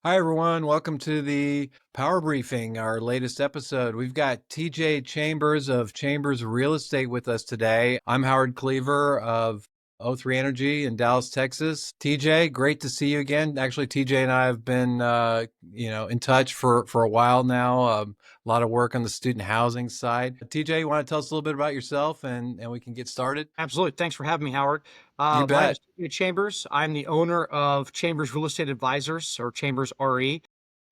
Hi, everyone. Welcome to the Power Briefing, our latest episode. We've got TJ Chambers of Chambers Real Estate with us today. I'm Howard Cleaver of O3 Energy in Dallas, Texas. TJ, great to see you again. Actually, TJ and I have been, in touch for a while now. A lot of work on the student housing side. TJ, you want to tell us a little bit about yourself and we can get started? Absolutely. Thanks for having me, Howard. You My name is bet. David Chambers. I'm the owner of Chambers Real Estate Advisors, or Chambers RE.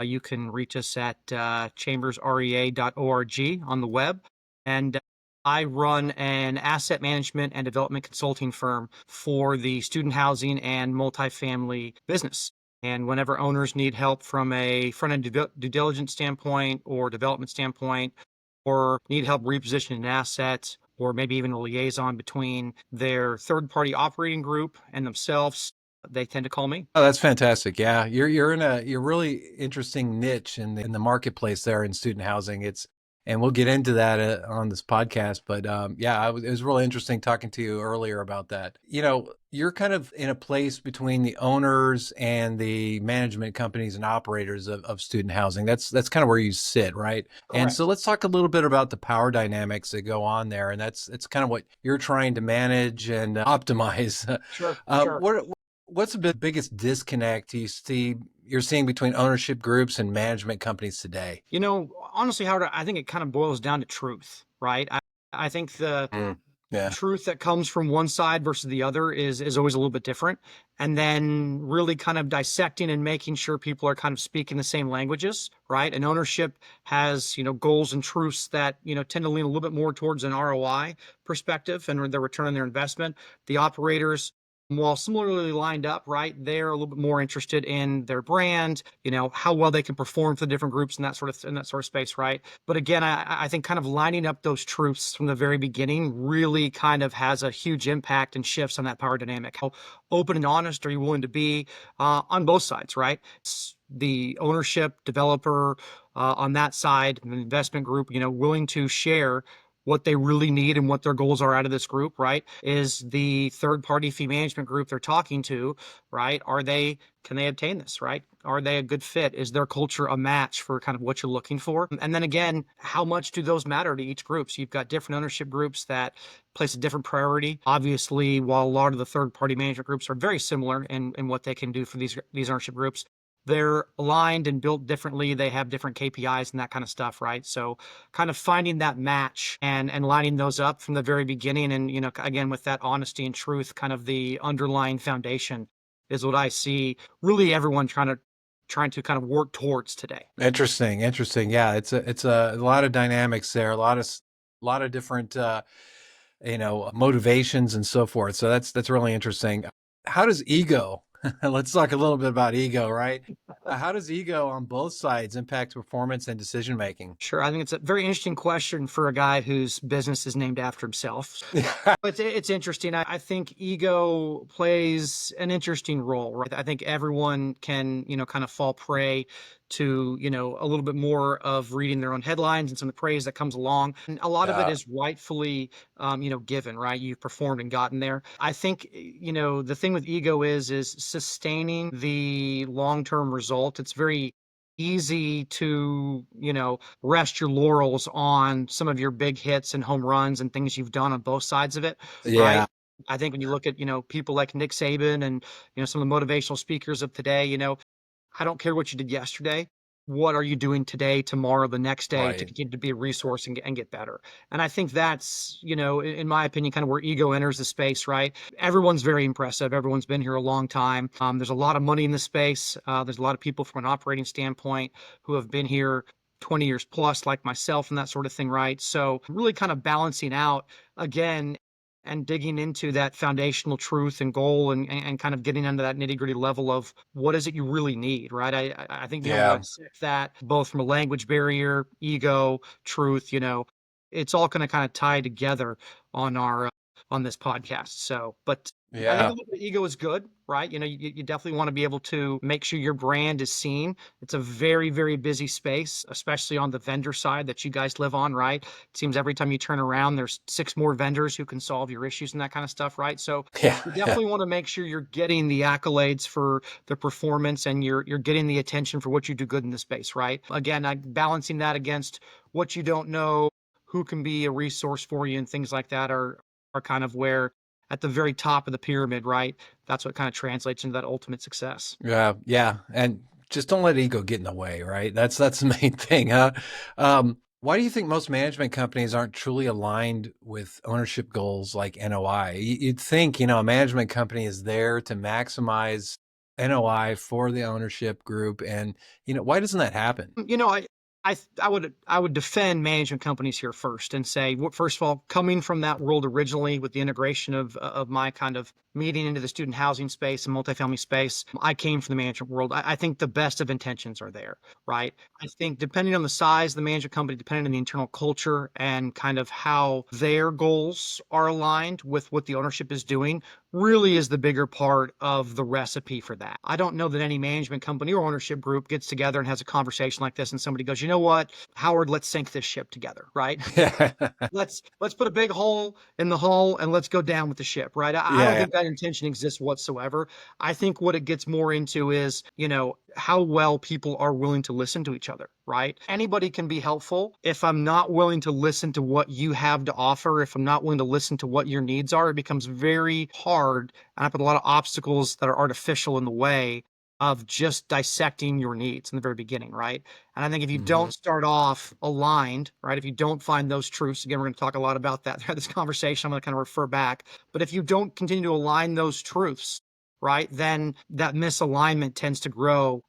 You can reach us at chambersrea.org on the web. And I run an asset management and development consulting firm for the student housing and multifamily business. And whenever owners need help from a front-end due diligence standpoint or development standpoint, or need help repositioning assets, or maybe even a liaison between their third-party operating group and themselves, they tend to call me. Oh, that's fantastic. Yeah, you're in a really interesting niche in the marketplace there in student housing. And we'll get into that on this podcast. But yeah, it was really interesting talking to you earlier about that. You're kind of in a place between the owners and the management companies and operators of student housing. That's kind of where you sit, right? And so Correct. let's talk a little bit about the power dynamics that go on there, and it's kind of what you're trying to manage and optimize. Sure, sure. What's the biggest disconnect you're seeing between ownership groups and management companies today? Honestly, Howard, I think it kind of boils down to truth, right? I think the Mm, yeah, truth that comes from one side versus the other is always a little bit different. And then really kind of dissecting and making sure people are kind of speaking the same languages, right? And ownership has, goals and truths that, tend to lean a little bit more towards an ROI perspective and their return on their investment. The operators, while similarly lined up, right, they're a little bit more interested in their brand, how well they can perform for the different groups and that sort of space, right? But again, I think kind of lining up those truths from the very beginning really kind of has a huge impact and shifts on that power dynamic. How open and honest are you willing to be on both sides, right? It's the ownership, developer on that side, the investment group, willing to share what they really need and what their goals are out of this group, right? Is the third party fee management group they're talking to, right? Can they obtain this, right? Are they a good fit? Is their culture a match for kind of what you're looking for? And then again, how much do those matter to each group? So you've got different ownership groups that place a different priority. Obviously, while a lot of the third party management groups are very similar in what they can do for these ownership groups, they're aligned and built differently. They have different KPIs and that kind of stuff, right? So kind of finding that match and lining those up from the very beginning. And, again, with that honesty and truth, kind of the underlying foundation is what I see really everyone trying to kind of work towards today. interesting, interesting. Yeah, it's a lot of dynamics there, a lot of different motivations and so forth. So that's really interesting. How does ego? Let's talk a little bit about ego, right? How does ego on both sides impact performance and decision making? Sure. I think it's a very interesting question for a guy whose business is named after himself. It's interesting. I think ego plays an interesting role, right? I think everyone can, kind of fall prey to, a little bit more of reading their own headlines and some of the praise that comes along. And a lot of it Yeah, is rightfully, given, right? You've performed and gotten there. I think, the thing with ego is sustaining the long-term result. It's very easy to, rest your laurels on some of your big hits and home runs and things you've done on both sides of it, right? yeah, I think when you look at, people like Nick Saban and, some of the motivational speakers of today, I don't care what you did yesterday. What are you doing today, tomorrow, the next day to right. continue to be a resource and get better? And I think that's, in my opinion, kind of where ego enters the space, right? Everyone's very impressive. Everyone's been here a long time. There's a lot of money in the space. There's a lot of people from an operating standpoint who have been here 20 years plus, like myself, and that sort of thing, right? So really kind of balancing out again and digging into that foundational truth and goal and kind of getting into that nitty gritty level of what is it you really need, right? I think being able to Yeah. dissect that both from a language barrier, ego, truth, it's all going to kind of tie together on our on this podcast. So, but I think a Yeah. little bit of ego is good, right? You definitely want to be able to make sure your brand is seen. It's a very, very busy space, especially on the vendor side that you guys live on, right? It seems every time you turn around, there's six more vendors who can solve your issues and that kind of stuff, right? So Yeah. you Yeah. definitely want to make sure you're getting the accolades for the performance and you're getting the attention for what you do good in the space, right? Again, balancing that against what you don't know, who can be a resource for you, and things like that are kind of where at the very top of the pyramid, right? That's what kind of translates into that ultimate success. Yeah. Yeah. And just don't let ego get in the way, right? That's the main thing, huh? Why do you think most management companies aren't truly aligned with ownership goals like NOI? You'd think, a management company is there to maximize NOI for the ownership group. And, why doesn't that happen? I would defend management companies here first and say, first of all, coming from that world originally with the integration of my kind of meeting into the student housing space and multifamily space, I came from the management world. I think the best of intentions are there, right? I think depending on the size of the management company, depending on the internal culture and kind of how their goals are aligned with what the ownership is doing, really is the bigger part of the recipe for that. I don't know that any management company or ownership group gets together and has a conversation like this and somebody goes, you know what, Howard, let's sink this ship together, right? Yeah. Let's put a big hole in the hull and let's go down with the ship, right? I don't Yeah. think that intention exists whatsoever. I think what it gets more into is, how well people are willing to listen to each other, right? Anybody can be helpful. If I'm not willing to listen to what you have to offer, if I'm not willing to listen to what your needs are, it becomes very hard. And I put a lot of obstacles that are artificial in the way of just dissecting your needs in the very beginning, right? And I think if you Hmm. don't start off aligned, right, if you don't find those truths, again, we're going to talk a lot about that throughout this conversation. I'm going to kind of refer back. But if you don't continue to align those truths, right, then that misalignment tends to grow.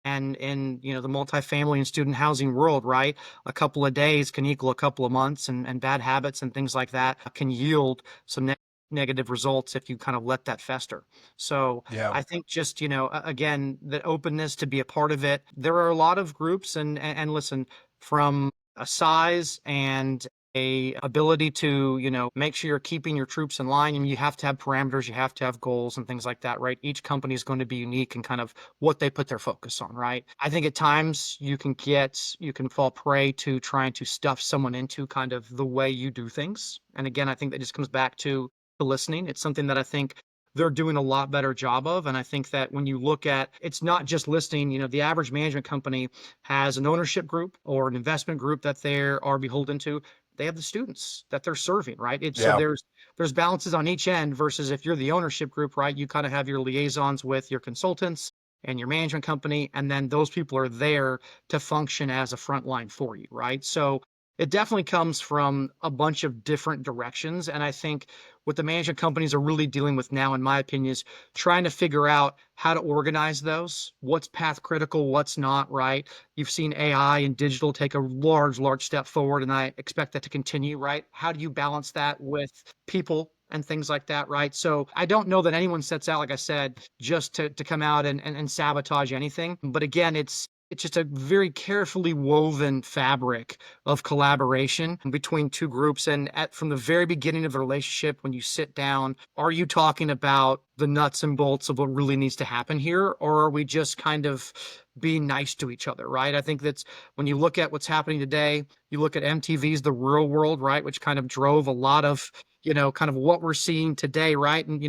And in the multifamily and student housing world, right, a couple of days can equal a couple of months, and bad habits and things like that can yield some negative results if you kind of let that fester. So Yeah. I think just, again, the openness to be a part of it. There are a lot of groups and listen, from a size and a ability to, make sure you're keeping your troops in line, and you have to have parameters, you have to have goals and things like that, right? Each company is going to be unique and kind of what they put their focus on, right? I think at times you can fall prey to trying to stuff someone into kind of the way you do things. And again, I think that just comes back to listening. It's something that I think they're doing a lot better job of. And I think that when you look at, it's not just listening, the average management company has an ownership group or an investment group that they are beholden to. They have the students that they're serving, right? So Yeah. there's balances on each end versus if you're the ownership group, right? You kind of have your liaisons with your consultants and your management company, and then those people are there to function as a front line for you, right? So it definitely comes from a bunch of different directions. And I think what the management companies are really dealing with now, in my opinion, is trying to figure out how to organize those, what's path critical, what's not, right? You've seen AI and digital take a large, large step forward, and I expect that to continue, right? How do you balance that with people and things like that, right? So I don't know that anyone sets out, like I said, just to come out and sabotage anything. But again, it's just a very carefully woven fabric of collaboration between two groups. And from the very beginning of the relationship, when you sit down, are you talking about the nuts and bolts of what really needs to happen here? Or are we just kind of being nice to each other, right? I think that's when you look at what's happening today, you look at MTV's The Real World, right, which kind of drove a lot of, kind of what we're seeing today, right? And,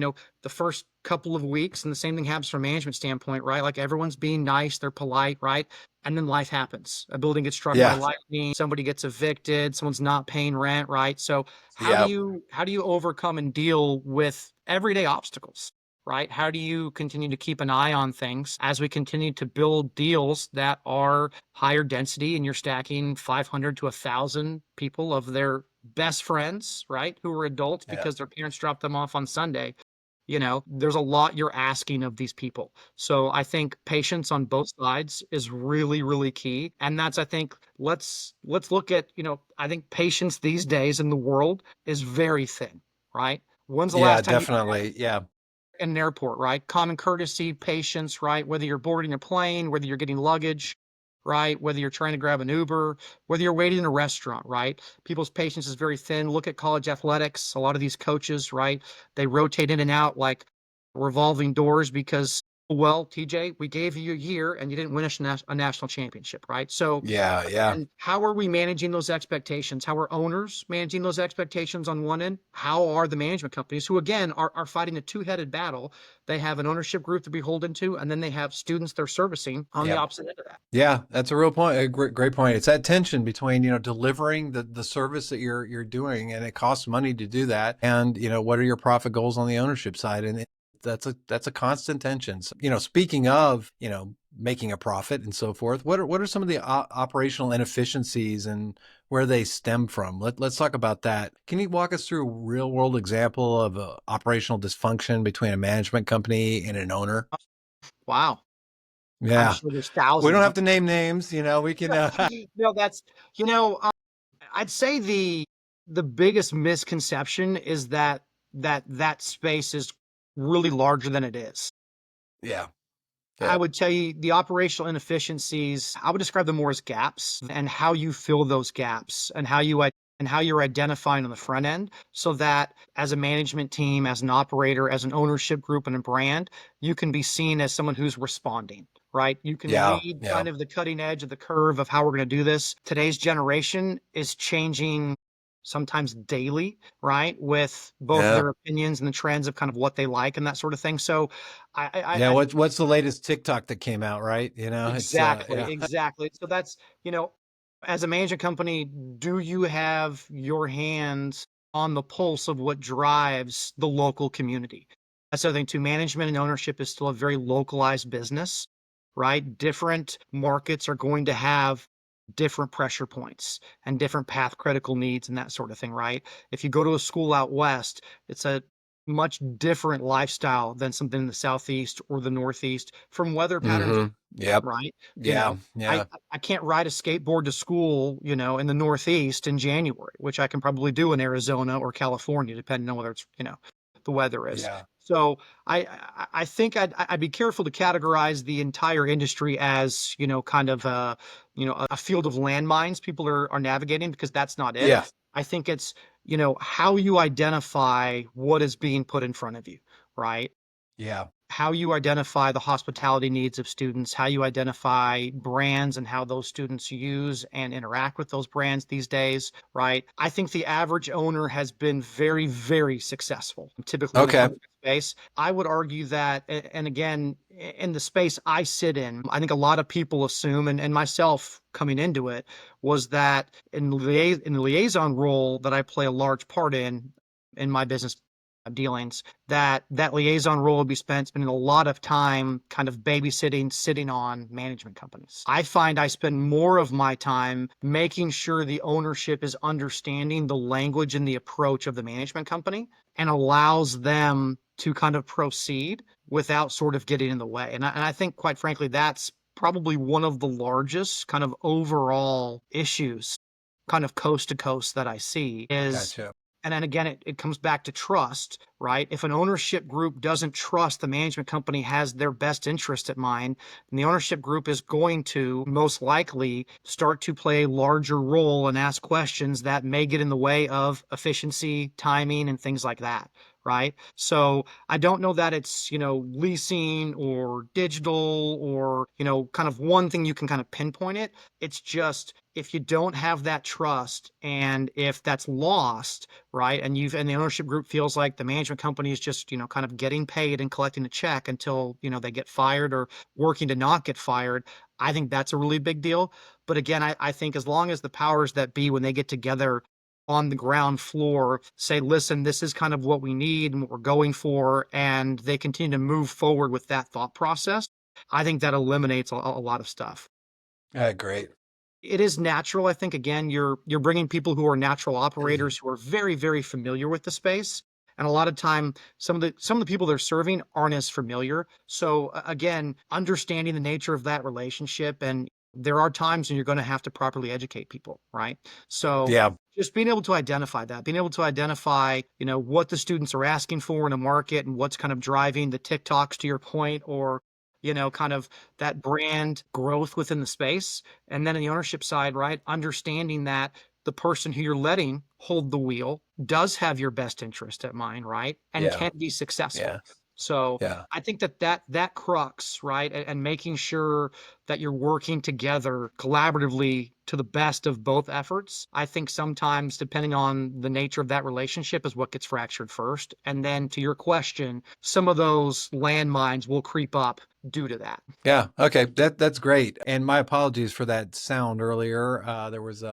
the first couple of weeks, and the same thing happens from a management standpoint, right? Like everyone's being nice, they're polite, right? And then life happens. A building gets struck by Yeah. lightning, somebody gets evicted, someone's not paying rent, right? So how do Yeah. you how do you overcome and deal with everyday obstacles? Right? How do you continue to keep an eye on things as we continue to build deals that are higher density and you're stacking 500 to 1,000 people of their best friends, right? Who are adults Yeah. because their parents dropped them off on Sunday. There's a lot you're asking of these people. So I think patience on both sides is really, really key. And that's, I think, let's look at, I think patience these days in the world is very thin, right? When's the Yeah, last time you definitely. Yeah. in an airport, right? Common courtesy, patience, right? Whether you're boarding a plane, whether you're getting luggage, right? Whether you're trying to grab an Uber, whether you're waiting in a restaurant, right? People's patience is very thin. Look at college athletics. A lot of these coaches, right? They rotate in and out like revolving doors because, well, TJ, we gave you a year and you didn't win a national championship, right? So, Yeah, yeah. and how are we managing those expectations? How are owners managing those expectations on one end? How are the management companies, who again are fighting a two-headed battle? They have an ownership group to be beholden to, and then they have students they're servicing on the Yeah. opposite end of that. Yeah, that's a real point. A great point. It's that tension between, delivering the service that you're doing, and it costs money to do that. And, what are your profit goals on the ownership side? And that's a constant tension. So, speaking of, making a profit and so forth, what are some of the operational inefficiencies and where they stem from? Let's talk about that. Can you walk us through a real world example of a operational dysfunction between a management company and an owner? Wow. I'm Yeah. sure there's We don't thousands. have to name names, we can No, that's, you know, I'd say the biggest misconception is that space is really larger than it is. yeah. I Yeah. would tell you the operational inefficiencies, I would describe them more as gaps, and how you fill those gaps and how you're identifying on the front end, so that as a management team, as an operator, as an ownership group and a brand, you can be seen as someone who's responding, right? You can Yeah. lead Yeah. kind of the cutting edge of the curve of how we're going to do this. Today's generation is changing sometimes daily, right? With both Yeah. their opinions and the trends of kind of what they like and that sort of thing. So Yeah. I What's the latest TikTok that came out, right? It's exactly, yeah. exactly. So that's, as a management company, do you have your hands on the pulse of what drives the local community? That's the other thing too. Management and ownership is still a very localized business, right? Different markets are going to have different pressure points and different path critical needs and that sort of thing, right? If you go to a school out west, it's a much different lifestyle than something in the southeast or the northeast from weather patterns, Mm-hmm. Yep. right? You Yeah. know, I Yeah. I can't ride a skateboard to school, in the Northeast in January, which I can probably do in Arizona or California, depending on whether it's, the weather is. Yeah. So I think I'd be careful to categorize the entire industry as, kind of a field of landmines people are navigating, because that's not it. Yeah. I think it's, how you identify what is being put in front of you, right? Yeah. How you identify the hospitality needs of students, how you identify brands and how those students use and interact with those brands these days, right? I think the average owner has been very, very successful, typically when it Okay. comes to space. I would argue that, and again, in the space I sit in, I think a lot of people assume, and myself coming into it, was that in the liaison role that I play a large part in my business dealings, that liaison role will be spending a lot of time kind of babysitting, sitting on management companies. I find I spend more of my time making sure the ownership is understanding the language and the approach of the management company, and allows them to kind of proceed without sort of getting in the way. And I think, quite frankly, that's probably one of the largest kind of overall issues, kind of coast to coast, that I see is, Gotcha. and then again, it comes back to trust, right? If an ownership group doesn't trust the management company has their best interest at mind, then the ownership group is going to most likely start to play a larger role and ask questions that may get in the way of efficiency, timing, and things like that, right? So I don't know that it's, leasing or digital or, kind of one thing you can kind of pinpoint it. It's just, if you don't have that trust, and if that's lost, right? And the ownership group feels like the management company is just, kind of getting paid and collecting a check until, they get fired or working to not get fired. I think that's a really big deal. But again, I think as long as the powers that be, when they get together on the ground floor, say, listen, this is kind of what we need and what we're going for, and they continue to move forward with that thought process, I think that eliminates a lot of stuff. Great. It is natural. I think, again, you're bringing people who are natural operators who are very, very familiar with the space, and a lot of time some of the people they're serving aren't as familiar. So again, understanding the nature of that relationship, and there are times when you're going to have to properly educate people, right? So Yeah. just being able to identify that, being able to identify, what the students are asking for in a market, and what's kind of driving the TikToks, to your point, or kind of that brand growth within the space. And then on the ownership side, right, understanding that the person who you're letting hold the wheel does have your best interest at mind, right, and Yeah. can be Yeah. successful. So Yeah. I think that crux, right, and making sure that you're working together collaboratively to the best of both efforts. I think sometimes, depending on the nature of that relationship, is what gets fractured first. And then to your question, some of those landmines will creep up due to that. Yeah. Okay. That's great. And my apologies for that sound earlier. There was a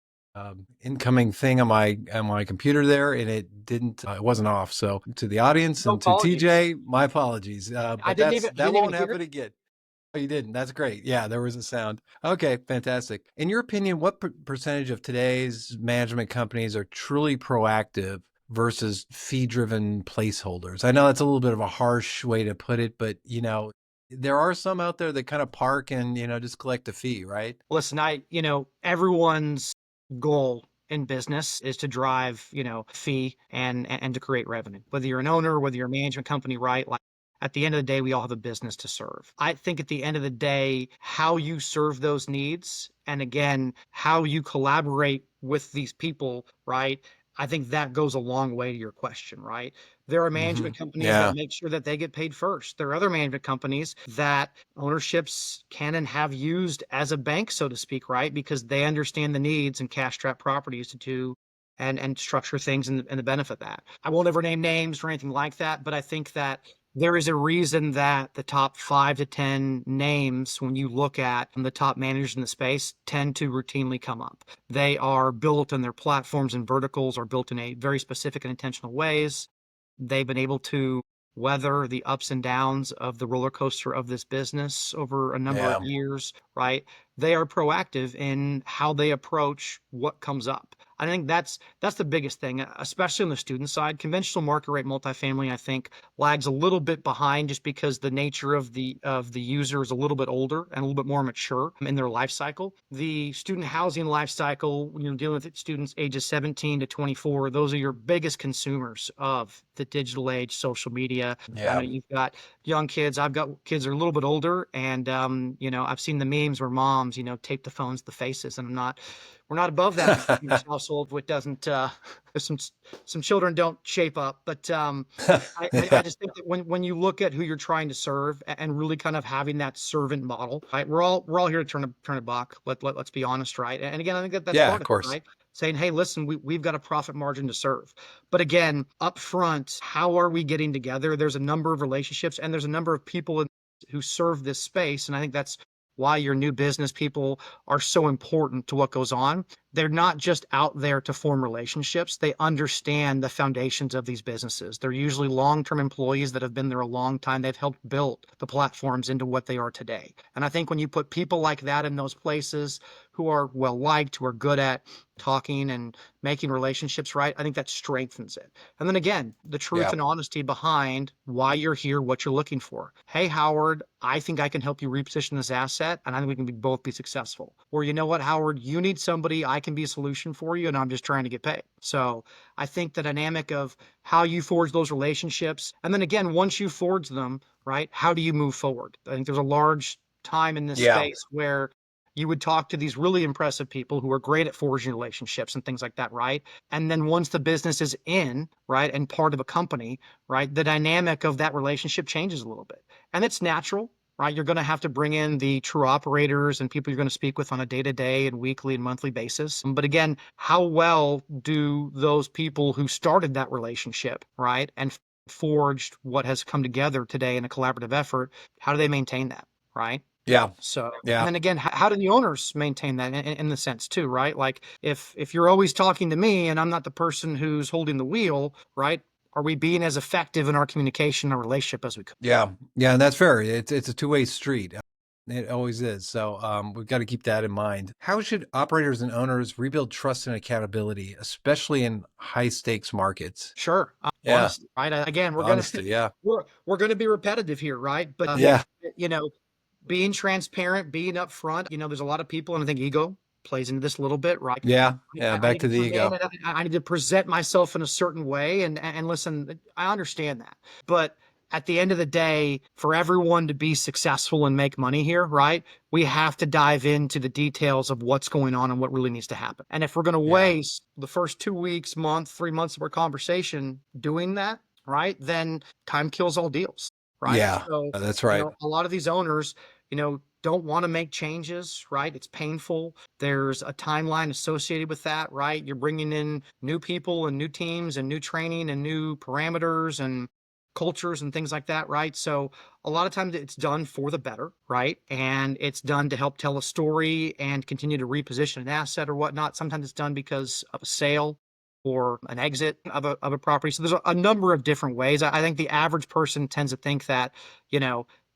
incoming thing on my computer there, and it wasn't off. So to the audience No and to apologies. TJ, my apologies. I But didn't even I that didn't even won't hear it. happen again. Oh, you didn't. That's great. Yeah, there was a sound. Okay, fantastic. In your opinion, what percentage of today's management companies are truly proactive versus fee-driven placeholders? I know that's a little bit of a harsh way to put it, but there are some out there that kind of park and, just collect a fee, right? Listen, everyone's goal in business is to drive, fee and to create revenue. Whether you're an owner, whether you're a management company, right? Like at the end of the day, we all have a business to serve. I think at the end of the day, how you serve those needs and again, how you collaborate with these people, right? I think that goes a long way to your question, right? There are Hmm. management companies that Yeah. make sure that they get paid first. There are other management companies that ownerships can and have used as a bank, so to speak, right? Because they understand the needs and cash trap properties to do and structure things and the benefit of that. I won't ever name names or anything like that, but I think that there is a reason that the top 5 to 10 names, when you look at the top managers in the space, tend to routinely come up. They are built and their platforms and verticals are built in a very specific and intentional ways. They've been able to weather the ups and downs of the roller coaster of this business over a number of Yeah. years, right? They are proactive in how they approach what comes up. I think that's the biggest thing, especially on the student side. Conventional market rate multifamily, I think, lags a little bit behind just because the nature of the user is a little bit older and a little bit more mature in their life cycle. The student housing life cycle, when you're dealing with students ages 17 to 24, those are your biggest consumers of the digital age, social media. I know Yeah. you've got young kids. I've got kids that are a little bit older, and I've seen the memes where moms, tape the phones to the faces, and we're not above that in this household. It doesn't. There's some children don't shape up, but I Yeah. just think that when you look at who you're trying to serve and really kind of having that servant model, right? We're all here to turn a buck. Let's be honest, right? And again, I think that's Yeah, part of of it, course. right? Saying, hey, listen, we've got a profit margin to serve. But again, up front, how are we getting together? There's a number of relationships and there's a number of people who serve this space. And I think that's why your new business people are so important to what goes on. They're not just out there to form relationships. They understand the foundations of these businesses. They're usually long-term employees that have been there a long time. They've helped build the platforms into what they are today. And I think when you put people like that in those places who are well liked, who are good at talking and making relationships right, I think that strengthens it. And then again, the truth Yeah. and honesty behind why you're here, what you're looking for. Hey, Howard, I think I can help you reposition this asset, and I think we can both be successful. Or you know what, Howard, you need somebody, I can be a solution for you, and I'm just trying to get paid. So I think the dynamic of how you forge those relationships, and then again, once you forge them, right, how do you move forward? I think there's a large time in this Yeah. space where you would talk to these really impressive people who are great at forging relationships and things like that, right? And then once the business is in, right, and part of a company, right, the dynamic of that relationship changes a little bit. And it's natural, right? You're going to have to bring in the true operators and people you're going to speak with on a day-to-day and weekly and monthly basis. But again, how well do those people who started that relationship, right, and forged what has come together today in a collaborative effort, how do they maintain that, right? Yeah. So, and Yeah. then again, how do the owners maintain that in the sense too, right? Like if you're always talking to me and I'm not the person who's holding the wheel, right? Are we being as effective in our communication and relationship as we could? Yeah. Yeah, and that's fair. It's a two-way street. It always is. So we've got to keep that in mind. How should operators and owners rebuild trust and accountability, especially in high stakes markets? Sure, Yeah. honesty, right? Again, we're gonna Honesty. Yeah. we're gonna be repetitive here, right? But Yeah. you know, being transparent, being upfront. There's a lot of people, and I think ego plays into this a little bit, right? Yeah. Yeah. I Back need to to the come in ego. and I need to present myself in a certain way. And listen, I understand that. But at the end of the day, for everyone to be successful and make money here, right? We have to dive into the details of what's going on and what really needs to happen. And if we're going to Yeah. waste the first 2 weeks, month, 3 months of our conversation doing that, right? Then time kills all deals, right? Yeah. So, That's right. a lot of these owners, don't want to make changes, right? It's painful. There's a timeline associated with that, right? You're bringing in new people and new teams and new training and new parameters and cultures and things like that, right? So a lot of times it's done for the better, right? And it's done to help tell a story and continue to reposition an asset or whatnot. Sometimes it's done because of a sale or an exit of a property. So there's a number of different ways. I think the average person tends to think that,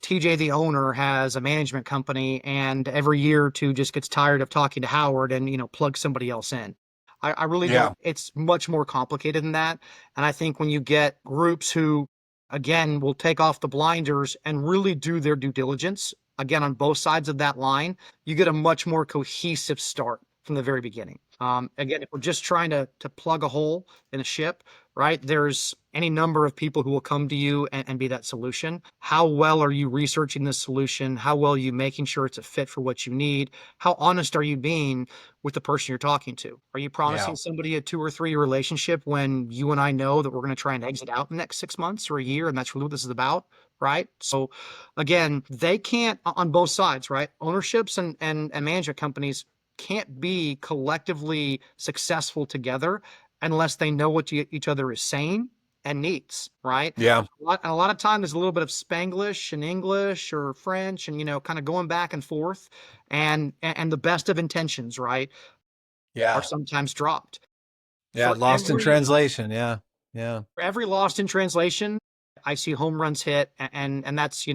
TJ, the owner, has a management company and every year or two just gets tired of talking to Howard and, plugs somebody else in. I really Yeah. don't. It's much more complicated than that. And I think when you get groups who, again, will take off the blinders and really do their due diligence, again, on both sides of that line, you get a much more cohesive start from the very beginning. Again, if we're just trying to plug a hole in a ship, right? There's any number of people who will come to you and be that solution. How well are you researching this solution? How well are you making sure it's a fit for what you need? How honest are you being with the person you're talking to? Are you Yeah. promising somebody a 2 or 3 year relationship when you and I know that we're going to try and exit out in the next 6 months or a year? And that's really what this is about, right? So again, they can't on both sides, right? Ownerships and management companies can't be collectively successful together unless they know what each other is saying and needs, right? Yeah. A lot of time there's a little bit of Spanglish and English or French and, kind of going back and forth and the best of intentions, right, are Yeah. sometimes dropped. Yeah. For Lost in every translation. Yeah. Yeah. for every lost in translation, I see home runs hit, and that's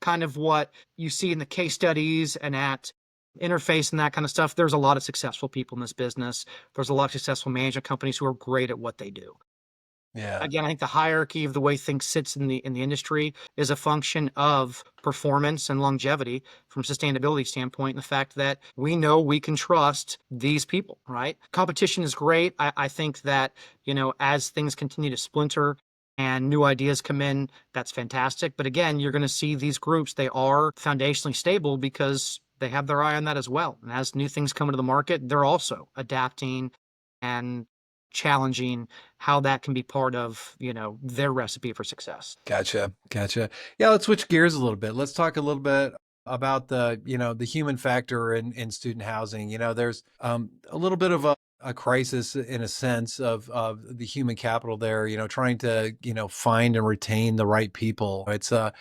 kind of what you see in the case studies and at interface and that kind of stuff. There's a lot of successful people in this business. There's a lot of successful management companies who are great at what they do. Yeah. Again, I think the hierarchy of the way things sits in the industry is a function of performance and longevity from sustainability standpoint, and the fact that we know we can trust these people, right? Competition is great. I think that, as things continue to splinter and new ideas come in, that's fantastic. But again, you're going to see these groups, they are foundationally stable because they have their eye on that as well. And as new things come into the market, they're also adapting and challenging how that can be part of, their recipe for success. Gotcha. Gotcha. Yeah. Let's switch gears a little bit. Let's talk a little bit about the human factor in student housing. There's a little bit of a crisis in a sense of the human capital there, trying to, find and retain the right people. That's a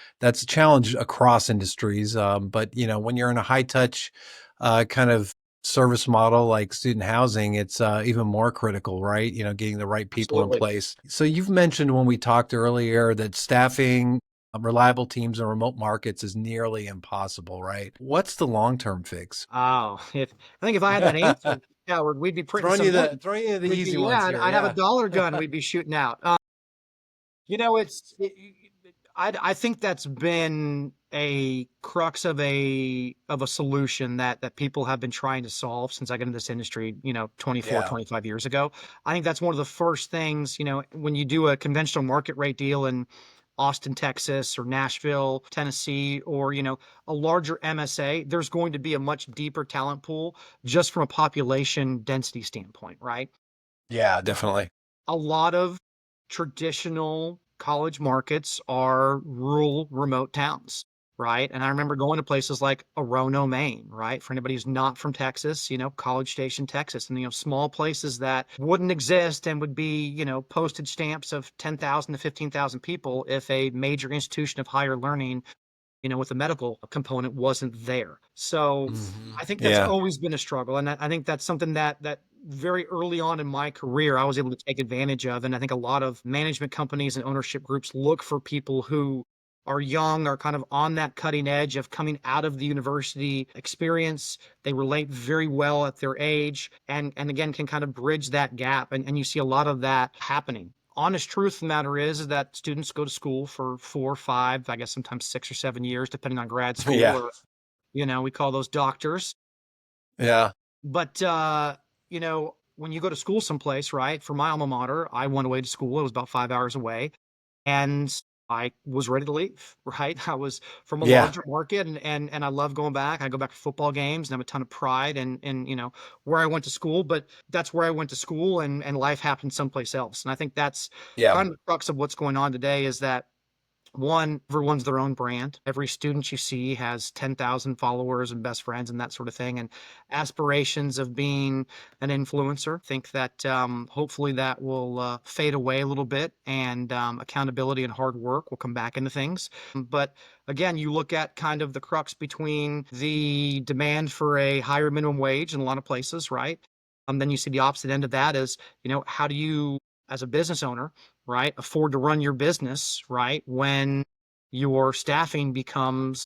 challenge across industries. But, when you're in a high touch kind of service model like student housing, it's even more critical, right? Getting the right people in Absolutely. place. So you've mentioned when we talked earlier that staffing reliable teams in remote markets is nearly impossible, right? What's the long-term fix? Oh, I think if I had that answer, Howard, we'd be printing Throwing some you money. the throwing you the We'd be, easy yeah, ones I'd, here. I'd have a Yeah. dollar gun we'd be shooting out. I think that's been a crux of a solution that people have been trying to solve since I got into this industry, 24, Yeah. 25 years ago. I think that's one of the first things, when you do a conventional market rate deal in Austin, Texas, or Nashville, Tennessee, or, a larger MSA, there's going to be a much deeper talent pool just from a population density standpoint, right? Yeah, definitely. A lot of traditional college markets are rural, remote towns, right? And I remember going to places like Orono, Maine, right? For anybody who's not from Texas, College Station, Texas, and small places that wouldn't exist and would be, postage stamps of 10,000 to 15,000 people if a major institution of higher learning, with a medical component wasn't there. So I think that's Yeah. always been a struggle. And I think that's something that very early on in my career, I was able to take advantage of. And I think a lot of management companies and ownership groups look for people who are young, are kind of on that cutting edge of coming out of the university experience. They relate very well at their age and again can kind of bridge that gap. And you see a lot of that happening. Honest truth of the matter is that students go to school for 4 or 5, I guess sometimes 6 or 7 years, depending on grad school, Yeah. or, we call those doctors. Yeah. But, when you go to school someplace, right? For my alma mater, I went away to school. It was about 5 hours away. And I was ready to leave, right? I was from a Yeah. larger market and I love going back. I go back to football games and have a ton of pride and where I went to school, but that's where I went to school and life happened someplace else. And I think that's Yeah. kind of the crux of what's going on today is that one, everyone's their own brand. Every student you see has 10,000 followers and best friends and that sort of thing, and aspirations of being an influencer. Think that hopefully that will fade away a little bit, and accountability and hard work will come back into things. But again, you look at kind of the crux between the demand for a higher minimum wage in a lot of places, right? Then you see the opposite end of that is, how do you, as a business owner, right, afford to run your business, right, when your staffing becomes,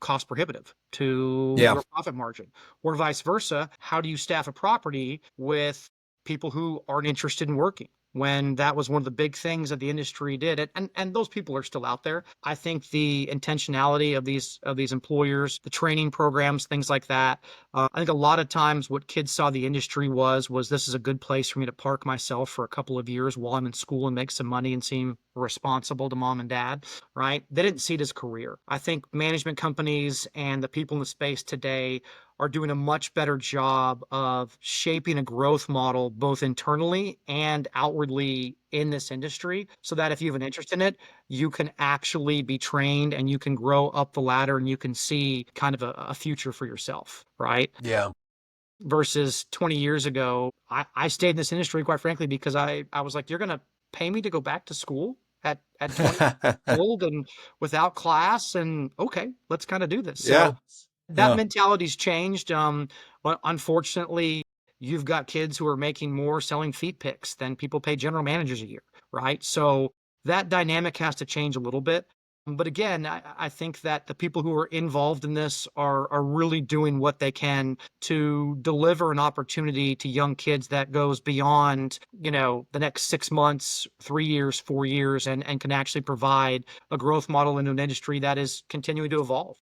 cost prohibitive to Yeah. your profit margin, or vice versa? How do you staff a property with people who aren't interested in working? When that was one of the big things that the industry did, and those people are still out there. I think the intentionality of these employers, the training programs, things like that. I think a lot of times what kids saw the industry was this is a good place for me to park myself for a couple of years while I'm in school and make some money and seem responsible to mom and dad, right? They didn't see it as a career. I think management companies and the people in the space today are doing a much better job of shaping a growth model both internally and outwardly in this industry so that if you have an interest in it, you can actually be trained and you can grow up the ladder and you can see kind of a future for yourself, right? Yeah. Versus 20 years ago, I stayed in this industry, quite frankly, because I was like, you're going to pay me to go back to school at 20 old and without class. And okay, let's kind of do this. Yeah. So that Yeah. mentality's changed. But unfortunately, you've got kids who are making more selling feet picks than people pay general managers a year, right? So that dynamic has to change a little bit. But again, I think that the people who are involved in this are really doing what they can to deliver an opportunity to young kids that goes beyond, the next 6 months, 3 years, 4 years, and can actually provide a growth model in an industry that is continuing to evolve.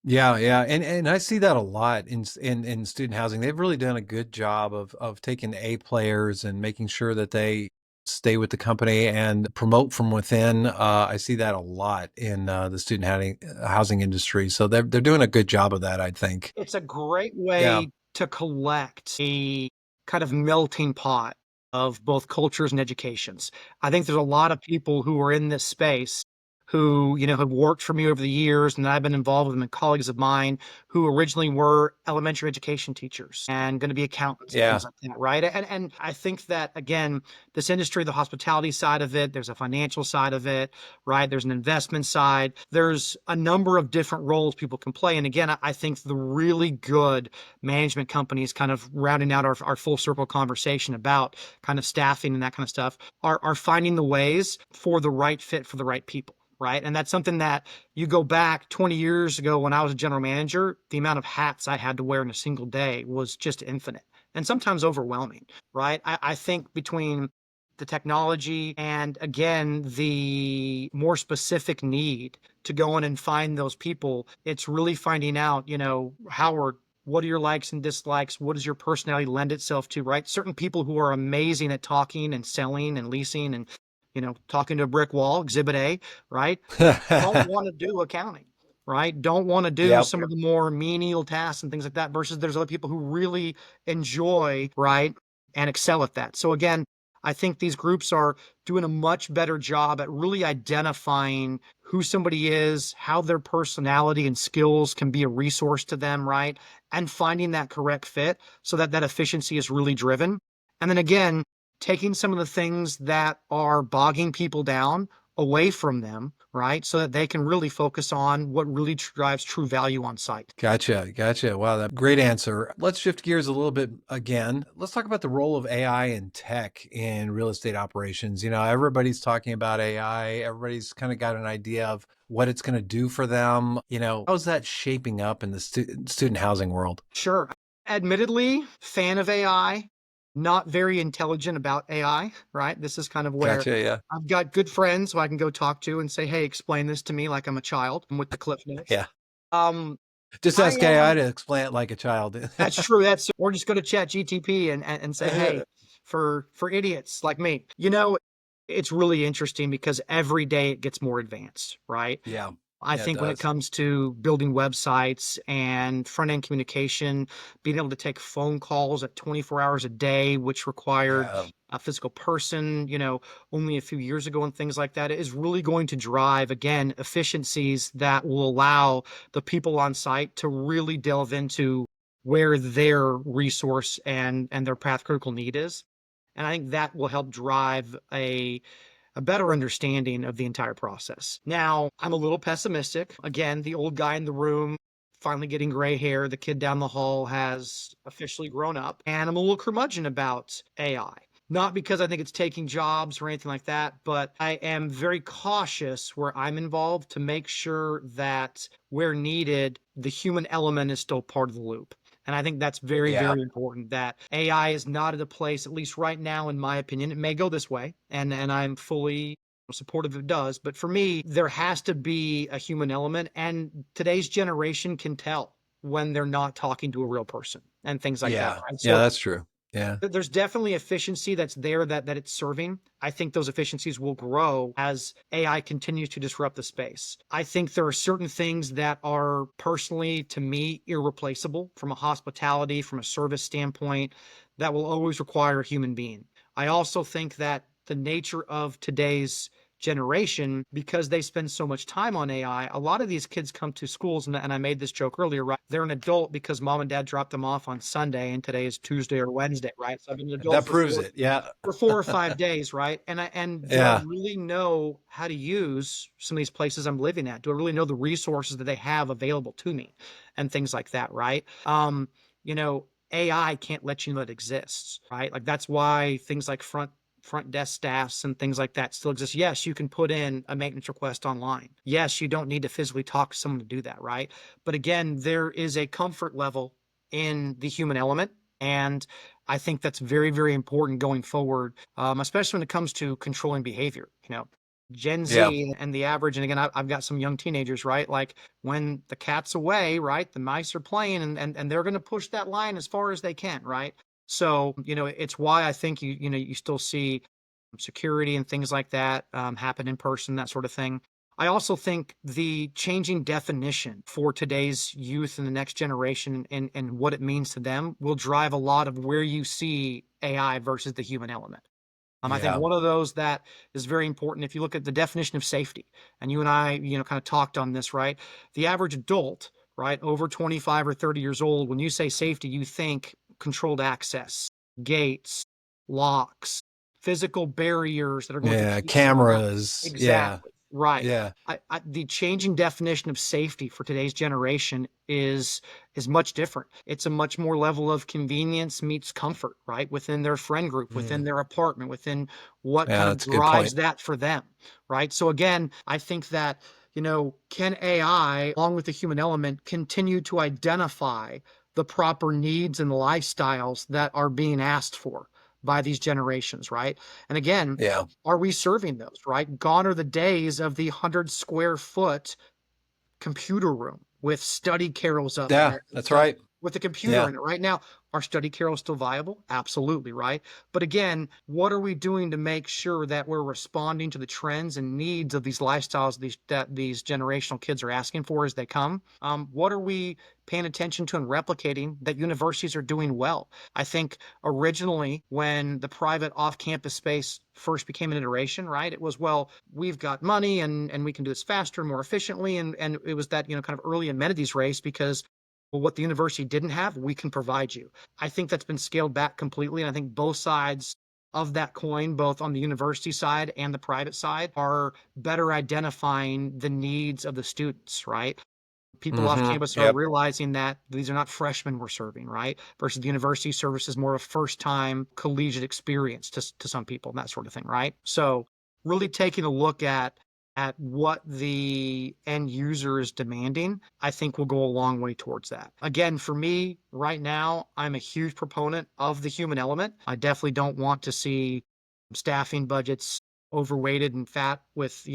Yeah, yeah, and I see that a lot in student housing. They've really done a good job of taking A players and making sure that they stay with the company and promote from within. I see that a lot in the student housing industry. So they're doing a good job of that, I think. It's a great Yeah, way to collect a kind of melting pot of both cultures and educations. I think there's a lot of people who are in this space who, have worked for me over the years, and I've been involved with them and colleagues of mine who originally were elementary education teachers and going to be accountants and yeah, things like that, right? And I think that again, this industry, the hospitality side of it, there's a financial side of it, right? There's an investment side. There's a number of different roles people can play. And again, I think the really good management companies, kind of rounding out our full circle conversation about kind of staffing and that kind of stuff, are finding the ways for the right fit for the right people. Right. And that's something that you go back 20 years ago when I was a general manager, the amount of hats I had to wear in a single day was just infinite and sometimes overwhelming. Right. I think between the technology and again the more specific need to go in and find those people, it's really finding out, Howard, what are your likes and dislikes? What does your personality lend itself to? Right, certain people who are amazing at talking and selling and leasing and, talking to a brick wall, exhibit A, right, don't want to do accounting, right? Don't want to do yep. some of the more menial tasks and things like that versus there's other people who really enjoy, right, and excel at that. So again, I think these groups are doing a much better job at really identifying who somebody is, how their personality and skills can be a resource to them, right? And finding that correct fit so that that efficiency is really driven. And then again, taking some of the things that are bogging people down away from them, right? So that they can really focus on what really drives true value on site. Gotcha, gotcha. Wow, that great answer. Let's shift gears a little bit again. Let's talk about the role of AI and tech in real estate operations. Everybody's talking about AI. Everybody's kind of got an idea of what it's going to do for them. How's that shaping up in the student housing world? Sure. Admittedly, fan of AI, not very intelligent about AI, right? This is kind of where Gotcha, yeah. I've got good friends who I can go talk to and say, hey, explain this to me like I'm a child with the cliff notes. Yeah. Um, Just I ask AI to explain it like a child. That's true. Or just go to Chat GTP and say, hey, for idiots like me, It's really interesting because every day it gets more advanced, right? Yeah. I Yeah, it think when it does. comes to building websites and front end communication, being able to take phone calls at 24 hours a day, which required Yeah. a physical person, only a few years ago and things like that, is really going to drive, again, efficiencies that will allow the people on site to really delve into where their resource and their path critical need is. And I think that will help drive a better understanding of the entire process. Now, I'm a little pessimistic. Again, the old guy in the room finally getting gray hair. The kid down the hall has officially grown up. And I'm a little curmudgeon about AI. Not because I think it's taking jobs or anything like that, but I am very cautious where I'm involved to make sure that where needed, the human element is still part of the loop. And I think that's very, Yeah. very important that AI is not at a place, at least right now, in my opinion. It may go this way, and I'm fully supportive if it does. But for me, there has to be a human element. And today's generation can tell when they're not talking to a real person and things like that, Yeah. right? Yeah, So that's true. Yeah. there's definitely efficiency that's there that it's serving. I think those efficiencies will grow as AI continues to disrupt the space. I think there are certain things that are personally, to me, irreplaceable from a hospitality, from a service standpoint, that will always require a human being. I also think that the nature of today's generation, because they spend so much time on AI, a lot of these kids come to schools, and I made this joke earlier, right? They're an adult because mom and dad dropped them off on Sunday, and today is Tuesday or Wednesday, right? So I've been an adult That proves it. Yeah. for 4 or 5 days, right? And do I Yeah. really know how to use some of these places I'm living at? Do I really know the resources that they have available to me and things like that, right? You know, AI can't let you know it exists, right? Like that's why things like front desk staffs and things like that still exist. Yes, you can put in a maintenance request online. Yes, you don't need to physically talk to someone to do that, right? But again, there is a comfort level in the human element. And I think that's very, very important going forward, especially when it comes to controlling behavior. Gen Yeah. Z and the average, and again, I've got some young teenagers, right? Like when the cat's away, right? The mice are playing and they're going to push that line as far as they can, right? So, it's why I think you still see security and things like that happen in person, that sort of thing. I also think the changing definition for today's youth and the next generation and what it means to them will drive a lot of where you see AI versus the human element. I think Yeah. one of those that is very important, if you look at the definition of safety, and you and I, kind of talked on this, right? The average adult, right, over 25 or 30 years old, when you say safety, you think controlled access, gates, locks, physical barriers that are going to Yeah. keep someone out. Cameras. Yeah. Exactly. Right. Yeah. The changing definition of safety for today's generation is much different. It's a much more level of convenience meets comfort, right? Within their friend group, within Mm. their apartment, within what Yeah, kind of that's a good drives point. that for them, right? So again, I think that, can AI, along with the human element, continue to identify the proper needs and lifestyles that are being asked for by these generations, right? And again, Yeah. are we serving those, right? Gone are the days of the 100 square foot computer room with study carrels up in Yeah, it and that's stuff right. with the computer Yeah. in it. Right now, are study carrels still viable? Absolutely, right? But again, what are we doing to make sure that we're responding to the trends and needs of these lifestyles that these generational kids are asking for as they come? What are we paying attention to and replicating that universities are doing well? I think originally when the private off-campus space first became an iteration, right? It was, well, we've got money and we can do this faster and more efficiently. And it was that, kind of early amenities race because, well, what the university didn't have, we can provide you. I think that's been scaled back completely. And I think both sides of that coin, both on the university side and the private side, are better identifying the needs of the students, right? People off Mm-hmm. campus are Yep. realizing that these are not freshmen we're serving, right? Versus the university service is more of a first time collegiate experience to some people and that sort of thing, right? So really taking a look at what the end user is demanding, I think will go a long way towards that. Again, for me, right now, I'm a huge proponent of the human element. I definitely don't want to see staffing budgets overweighted and fat with,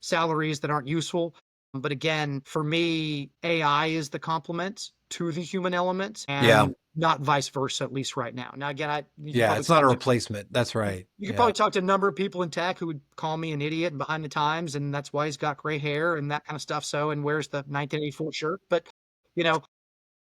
salaries that aren't useful. But again, for me, AI is the complement to the human element Yeah. and not vice versa, at least right now. Now, again, you could Yeah. probably It's not talk a to replacement. That's right. you could Yeah. probably talk to a number of people in tech who would call me an idiot and behind the times, and that's why he's got gray hair and that kind of stuff. So, and wears the 1984 shirt. But you know,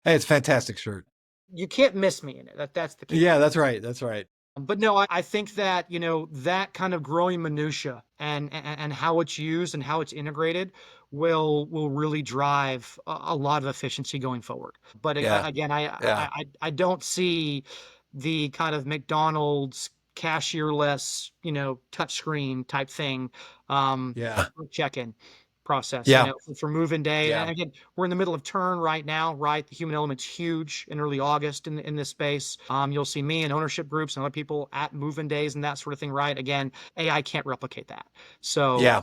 Hey, it's a fantastic shirt. you can't miss me in it. That's the key. Yeah, that's right. That's right. But no, I think that, that kind of growing minutia and how it's used and how it's integrated will really drive a lot of efficiency going forward. But Yeah. again, Yeah. I don't see the kind of McDonald's cashierless, touchscreen type thing, Yeah. for check-in process, Yeah. for move-in day. Yeah. And again, we're in the middle of turn right now, right? The human element's huge in early August in this space. You'll see me and ownership groups and other people at move-in days and that sort of thing, right? Again, AI can't replicate that. So Yeah.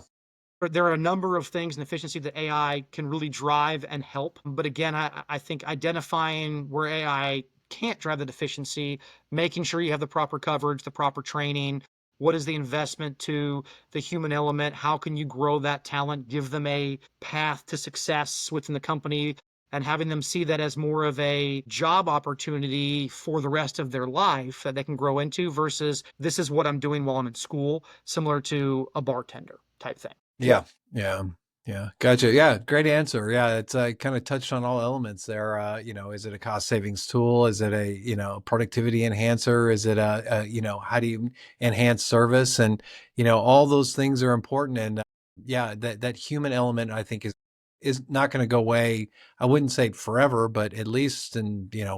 there are a number of things in efficiency that AI can really drive and help. But again, I think identifying where AI can't drive that efficiency, making sure you have the proper coverage, the proper training. What is the investment to the human element? How can you grow that talent, give them a path to success within the company, and having them see that as more of a job opportunity for the rest of their life that they can grow into versus this is what I'm doing while I'm in school, similar to a bartender type thing. Yeah. Yeah. Yeah. Gotcha. Yeah. Great answer. Yeah. It's kind of touched on all elements there. Is it a cost savings tool? Is it a, productivity enhancer? Is it how do you enhance service? And, all those things are important. And yeah, that human element, I think is not going to go away. I wouldn't say forever, but at least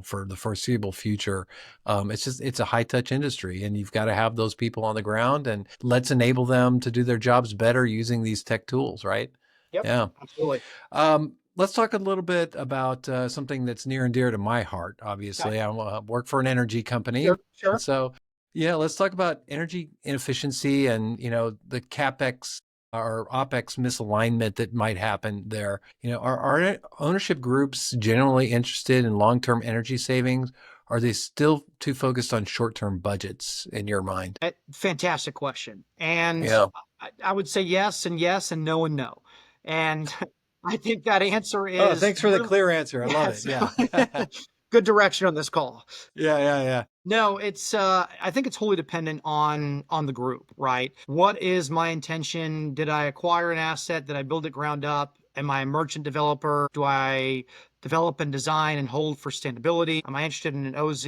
for the foreseeable future. It's a high touch industry and you've got to have those people on the ground and let's enable them to do their jobs better using these tech tools, right? Yep, Yeah. absolutely. Let's talk a little bit about something that's near and dear to my heart. Okay. Obviously, I work for an energy company. Sure, And sure. so, yeah, let's talk about energy inefficiency and, the CapEx or OpEx misalignment that might happen there. Are ownership groups generally interested in long-term energy savings? Are they still too focused on short-term budgets in your mind? Fantastic question. And Yeah. I would say yes and no and no. And I think that answer Oh, is thanks for the really, clear answer. I love it. yes. Yeah. Good direction on this call. Yeah, yeah, yeah. No, it's I think it's wholly dependent on the group, right? What is my intention? Did I acquire an asset? Did I build it ground up? Am I a merchant developer? Do I develop and design and hold for sustainability? Am I interested in an OZ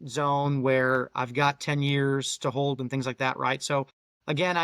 zone where I've got 10 years to hold and things like that, right? So again,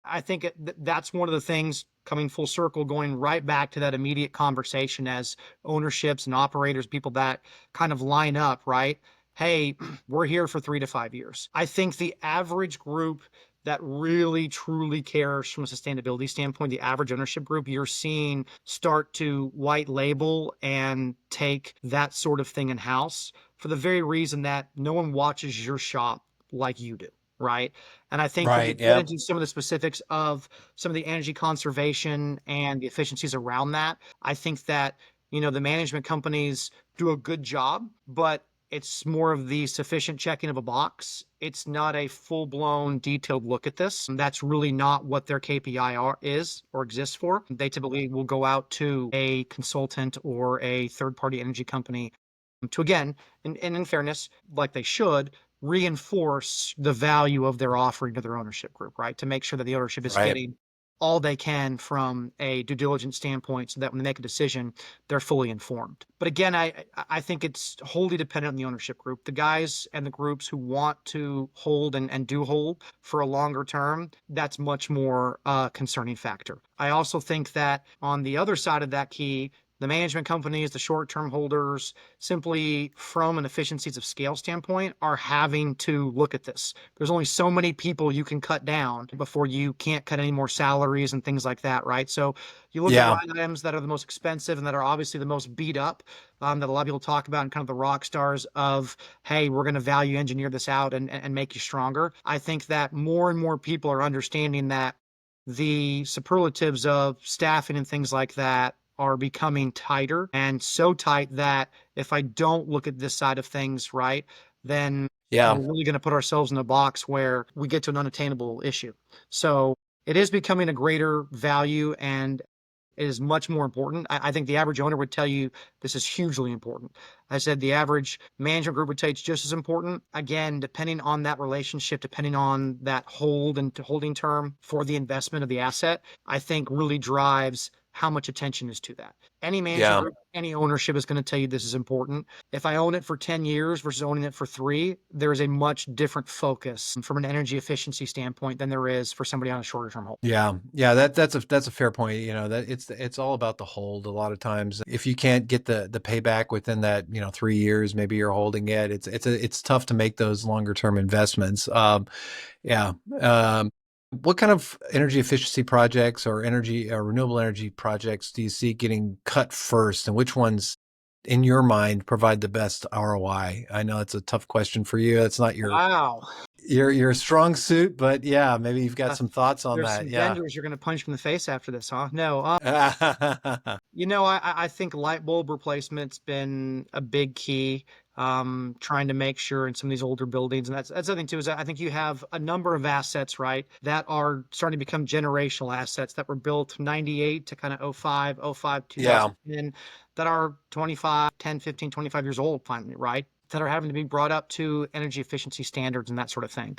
I think that's one of the things coming full circle, going right back to that immediate conversation as ownerships and operators, people that kind of line up, right? Hey, we're here for 3 to 5 years. I think the average group that really truly cares from a sustainability standpoint, the average ownership group, you're seeing start to white label and take that sort of thing in house for the very reason that no one watches your shop like you do. Right. And I think when you Right. get Yeah. into some of the specifics of some of the energy conservation and the efficiencies around that, I think that, the management companies do a good job, but it's more of the sufficient checking of a box. It's not a full-blown detailed look at this. That's really not what their KPI is or exists for. They typically will go out to a consultant or a third-party energy company to, again, and in fairness, like they should, reinforce the value of their offering to their ownership group, right? To make sure that the ownership is Right. getting all they can from a due diligence standpoint so that when they make a decision, they're fully informed. But again, I think it's wholly dependent on the ownership group. The guys and the groups who want to hold and do hold for a longer term, that's much more concerning factor. I also think that on the other side of that key, the management companies, the short-term holders, simply from an efficiencies of scale standpoint, are having to look at this. There's only so many people you can cut down before you can't cut any more salaries and things like that, right? So you look at Yeah. line items that are the most expensive and that are obviously the most beat up, that a lot of people talk about and kind of the rock stars of, hey, we're going to value engineer this out and make you stronger. I think that more and more people are understanding that the superlatives of staffing and things like that are becoming tighter and so tight that if I don't look at this side of things right, then Yeah. we're really going to put ourselves in a box where we get to an unattainable issue. So it is becoming a greater value and is much more important. I think the average owner would tell you this is hugely important. I said the average management group would tell you it's just as important. Again, depending on that relationship, depending on that hold and holding term for the investment of the asset, I think really drives how much attention is to that. Any management Yeah. group, any ownership is going to tell you this is important. If I own it for 10 years versus owning it for 3, there is a much different focus from an energy efficiency standpoint than there is for somebody on a shorter term hold. Yeah, yeah, that's a fair point. You know, that it's all about the hold. A lot of times, if you can't get the payback within that, 3 years, maybe you're holding it. It's tough to make those longer term investments. Yeah. What kind of energy efficiency projects or energy renewable energy projects do you see getting cut first, and which ones, in your mind, provide the best ROI? I know it's a tough question for you. It's not Wow. your strong suit, but yeah, maybe you've got Uh, some thoughts on there's that. some Yeah. vendors you're going to punch from the face after this, huh? No. I think light bulb replacement's been a big key. Trying to make sure in some of these older buildings, and that's the thing too, is I think you have a number of assets, right, that are starting to become generational assets that were built 98 to kind of oh 05, Yeah. 2010, that are 25, 10, 15, 25 years old finally, right? That are having to be brought up to energy efficiency standards and that sort of thing.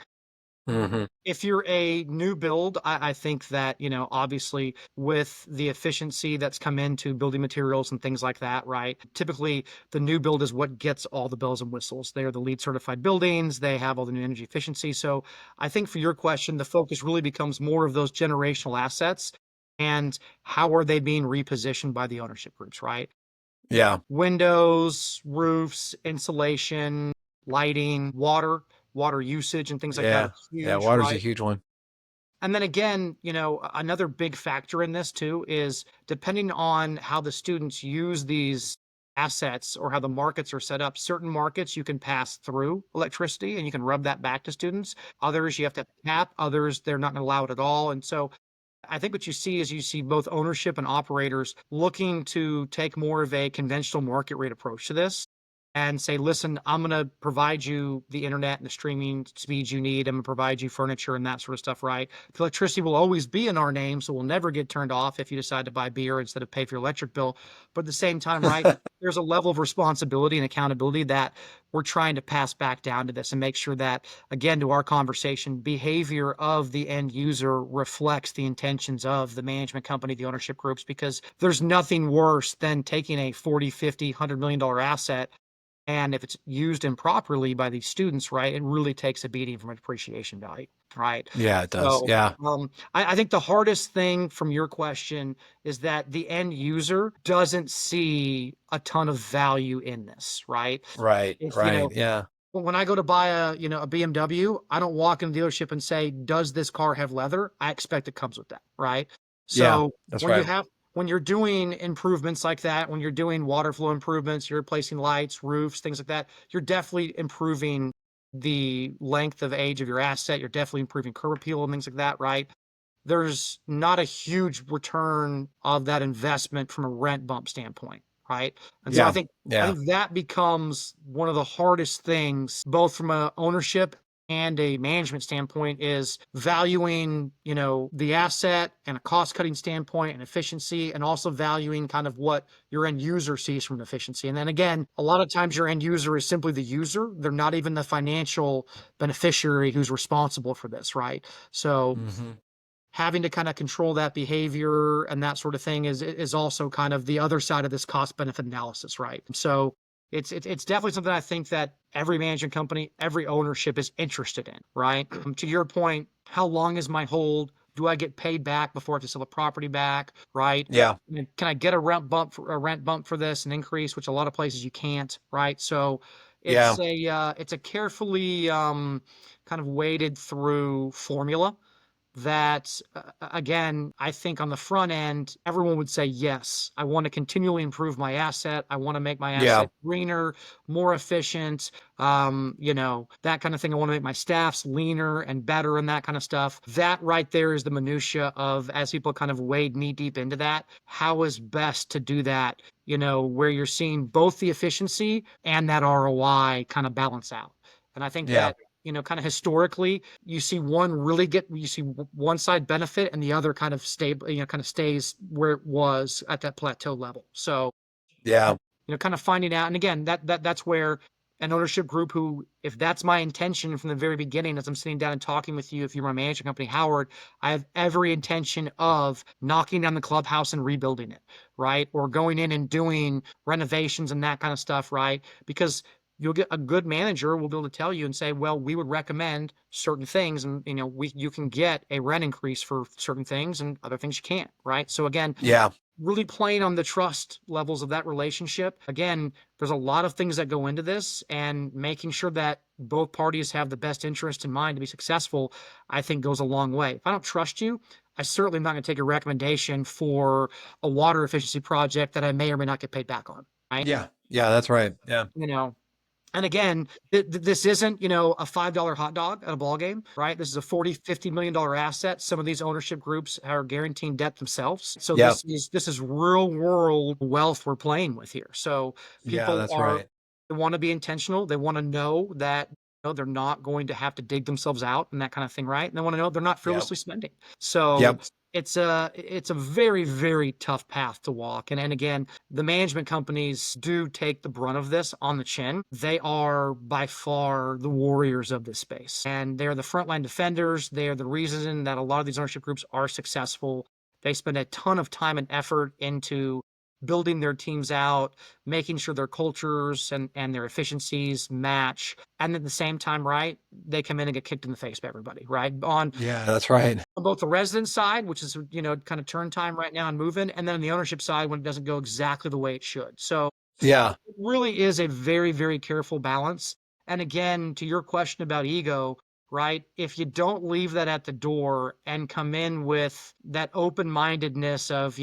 Hmm. If you're a new build, I think that, obviously with the efficiency that's come into building materials and things like that, right? Typically, the new build is what gets all the bells and whistles. They are the LEED certified buildings. They have all the new energy efficiency. So I think for your question, the focus really becomes more of those generational assets and how are they being repositioned by the ownership groups, right? Yeah. Windows, roofs, insulation, lighting, water usage and things like that Yeah. are Yeah. huge, Water's a right? huge one. And then again, another big factor in this too is depending on how the students use these assets or how the markets are set up. Certain markets you can pass through electricity and you can rub that back to students. Others you have to cap, others they're not going to allow it at all. And so I think what you see is you see both ownership and operators looking to take more of a conventional market rate approach to this and say, listen, I'm going to provide you the internet and the streaming speeds you need. I'm going to provide you furniture and that sort of stuff, right? The electricity will always be in our name, so we'll never get turned off if you decide to buy beer instead of pay for your electric bill. But at the same time, right, there's a level of responsibility and accountability that we're trying to pass back down to this and make sure that, again, to our conversation, behavior of the end user reflects the intentions of the management company, the ownership groups, because there's nothing worse than taking a 40, 50, $100 million asset and if it's used improperly by these students, right, it really takes a beating from a depreciation value, right? Yeah, it does. So Yeah. I think the hardest thing from your question is that the end user doesn't see a ton of value in this, right? Right. If, Right. Yeah. when I go to buy a BMW, I don't walk in the dealership and say, does this car have leather? I expect it comes with that, right? Yeah. So That's when you right. have when you're doing improvements like that, when you're doing water flow improvements, you're replacing lights, roofs, things like that, you're definitely improving the length of age of your asset. You're definitely improving curb appeal and things like that, right? There's not a huge return of that investment from a rent bump standpoint, right? And so I Yeah. think I Yeah. think that becomes one of the hardest things, both from a ownership and a management standpoint, is valuing, the asset and a cost-cutting standpoint and efficiency, and also valuing kind of what your end user sees from efficiency. And then again, a lot of times your end user is simply the user. They're not even the financial beneficiary who's responsible for this, right? So Hmm. having to kind of control that behavior and that sort of thing is also kind of the other side of this cost benefit analysis, right? So it's definitely something I think that every management company, every ownership is interested in, right? To your point, how long is my hold? Do I get paid back before I have to sell the property back, right? Yeah. Can I get a rent bump for this, an increase, which a lot of places you can't, right? So Yeah. it's a carefully kind of weighted through formula that again, I think on the front end, everyone would say, yes, I want to continually improve my asset. I want to make my Yeah. asset greener, more efficient, that kind of thing. I want to make my staffs leaner and better and that kind of stuff. That right there is the minutia of, as people kind of wade knee deep into that, how is best to do that, where you're seeing both the efficiency and that ROI kind of balance out. And I think Yeah. that kind of historically, you see one side benefit and the other kind of kind of stays where it was at that plateau level. So, Yeah. kind of finding out, and again, that's where an ownership group who, if that's my intention from the very beginning, as I'm sitting down and talking with you, if you're my management company, Howard, I have every intention of knocking down the clubhouse and rebuilding it, right? Or going in and doing renovations and that kind of stuff, right? Because you'll get a good manager will be able to tell you and say, well, we would recommend certain things, and you can get a rent increase for certain things, and other things you can't, right? So again, Yeah. really playing on the trust levels of that relationship. Again, there's a lot of things that go into this, and making sure that both parties have the best interest in mind to be successful, I think goes a long way. If I don't trust you, I certainly am not going to take a recommendation for a water efficiency project that I may or may not get paid back on, right? Yeah. Yeah. That's right. Yeah. You know, and again, this isn't, a $5 hot dog at a ball game, right? This is a 40, $50 million asset. Some of these ownership groups are guaranteeing debt themselves. So Yeah. this is real world wealth we're playing with here. So Yeah. That's right. they want to be intentional. They want to know that they're not going to have to dig themselves out and that kind of thing, right? And they want to know they're not Yep. frivolously spending. So Yep. it's a very, very tough path to walk. And again, the management companies do take the brunt of this on the chin. They are by far the warriors of this space, and they're the frontline defenders. They are the reason that a lot of these ownership groups are successful. They spend a ton of time and effort into building their teams out, making sure their cultures and their efficiencies match. And at the same time, right, they come in and get kicked in the face by everybody, right? Yeah. That's right. On both the resident side, which is, kind of turn time right now and moving, and then on the ownership side when it doesn't go exactly the way it should. So Yeah. it really is a very, very careful balance. And again, to your question about ego, right? If you don't leave that at the door and come in with that open-mindedness of,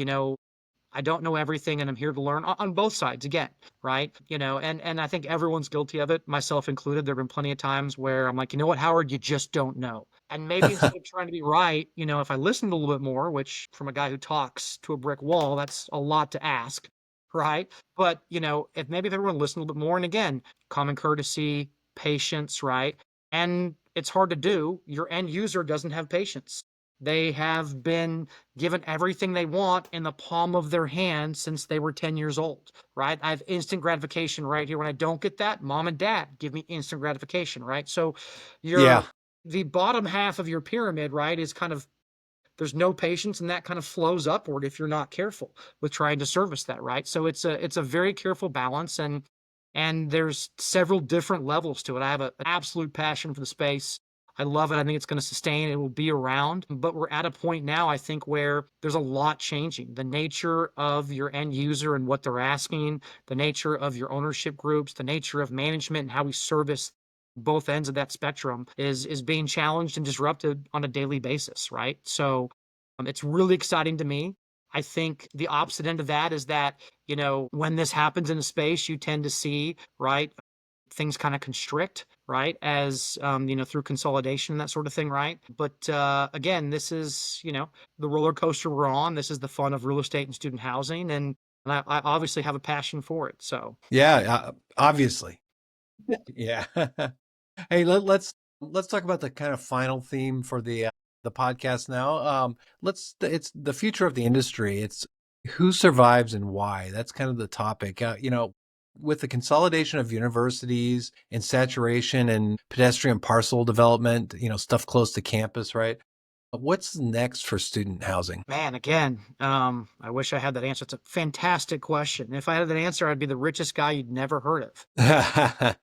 I don't know everything and I'm here to learn on both sides again, right? And I think everyone's guilty of it, myself included. There have been plenty of times where I'm like, you know what, Howard, you just don't know. And maybe instead of trying to be right, if I listened a little bit more, which from a guy who talks to a brick wall, that's a lot to ask, right? But, if everyone listened a little bit more, and again, common courtesy, patience, right? And it's hard to do. Your end user doesn't have patience. They have been given everything they want in the palm of their hand since they were 10 years old, right? I have instant gratification right here. When I don't get that, mom and dad give me instant gratification, right? So Yeah. the bottom half of your pyramid, right, is kind of, there's no patience, and that kind of flows upward if you're not careful with trying to service that, right? So it's a very careful balance, and there's several different levels to it. I have an absolute passion for the space. I love it. I think it's going to sustain. It will be around. But we're at a point now, I think, where there's a lot changing. The nature of your end user and what they're asking, the nature of your ownership groups, the nature of management and how we service both ends of that spectrum is being challenged and disrupted on a daily basis, right? So it's really exciting to me. I think the opposite end of that is that, when this happens in a space, you tend to see, right, things kind of constrict, right, as, through consolidation and that sort of thing, right? But again, this is, the roller coaster we're on. This is the fun of real estate and student housing. And I obviously have a passion for it. So, Yeah. Obviously. Yeah. Hey, let's talk about the kind of final theme for the podcast now. It's the future of the industry. It's who survives and why. That's kind of the topic. With the consolidation of universities and saturation and pedestrian parcel development, stuff close to campus, right? What's next for student housing? man, again, I wish I had that answer. It's a fantastic question. If I had that answer, I'd be the richest guy you'd never heard of,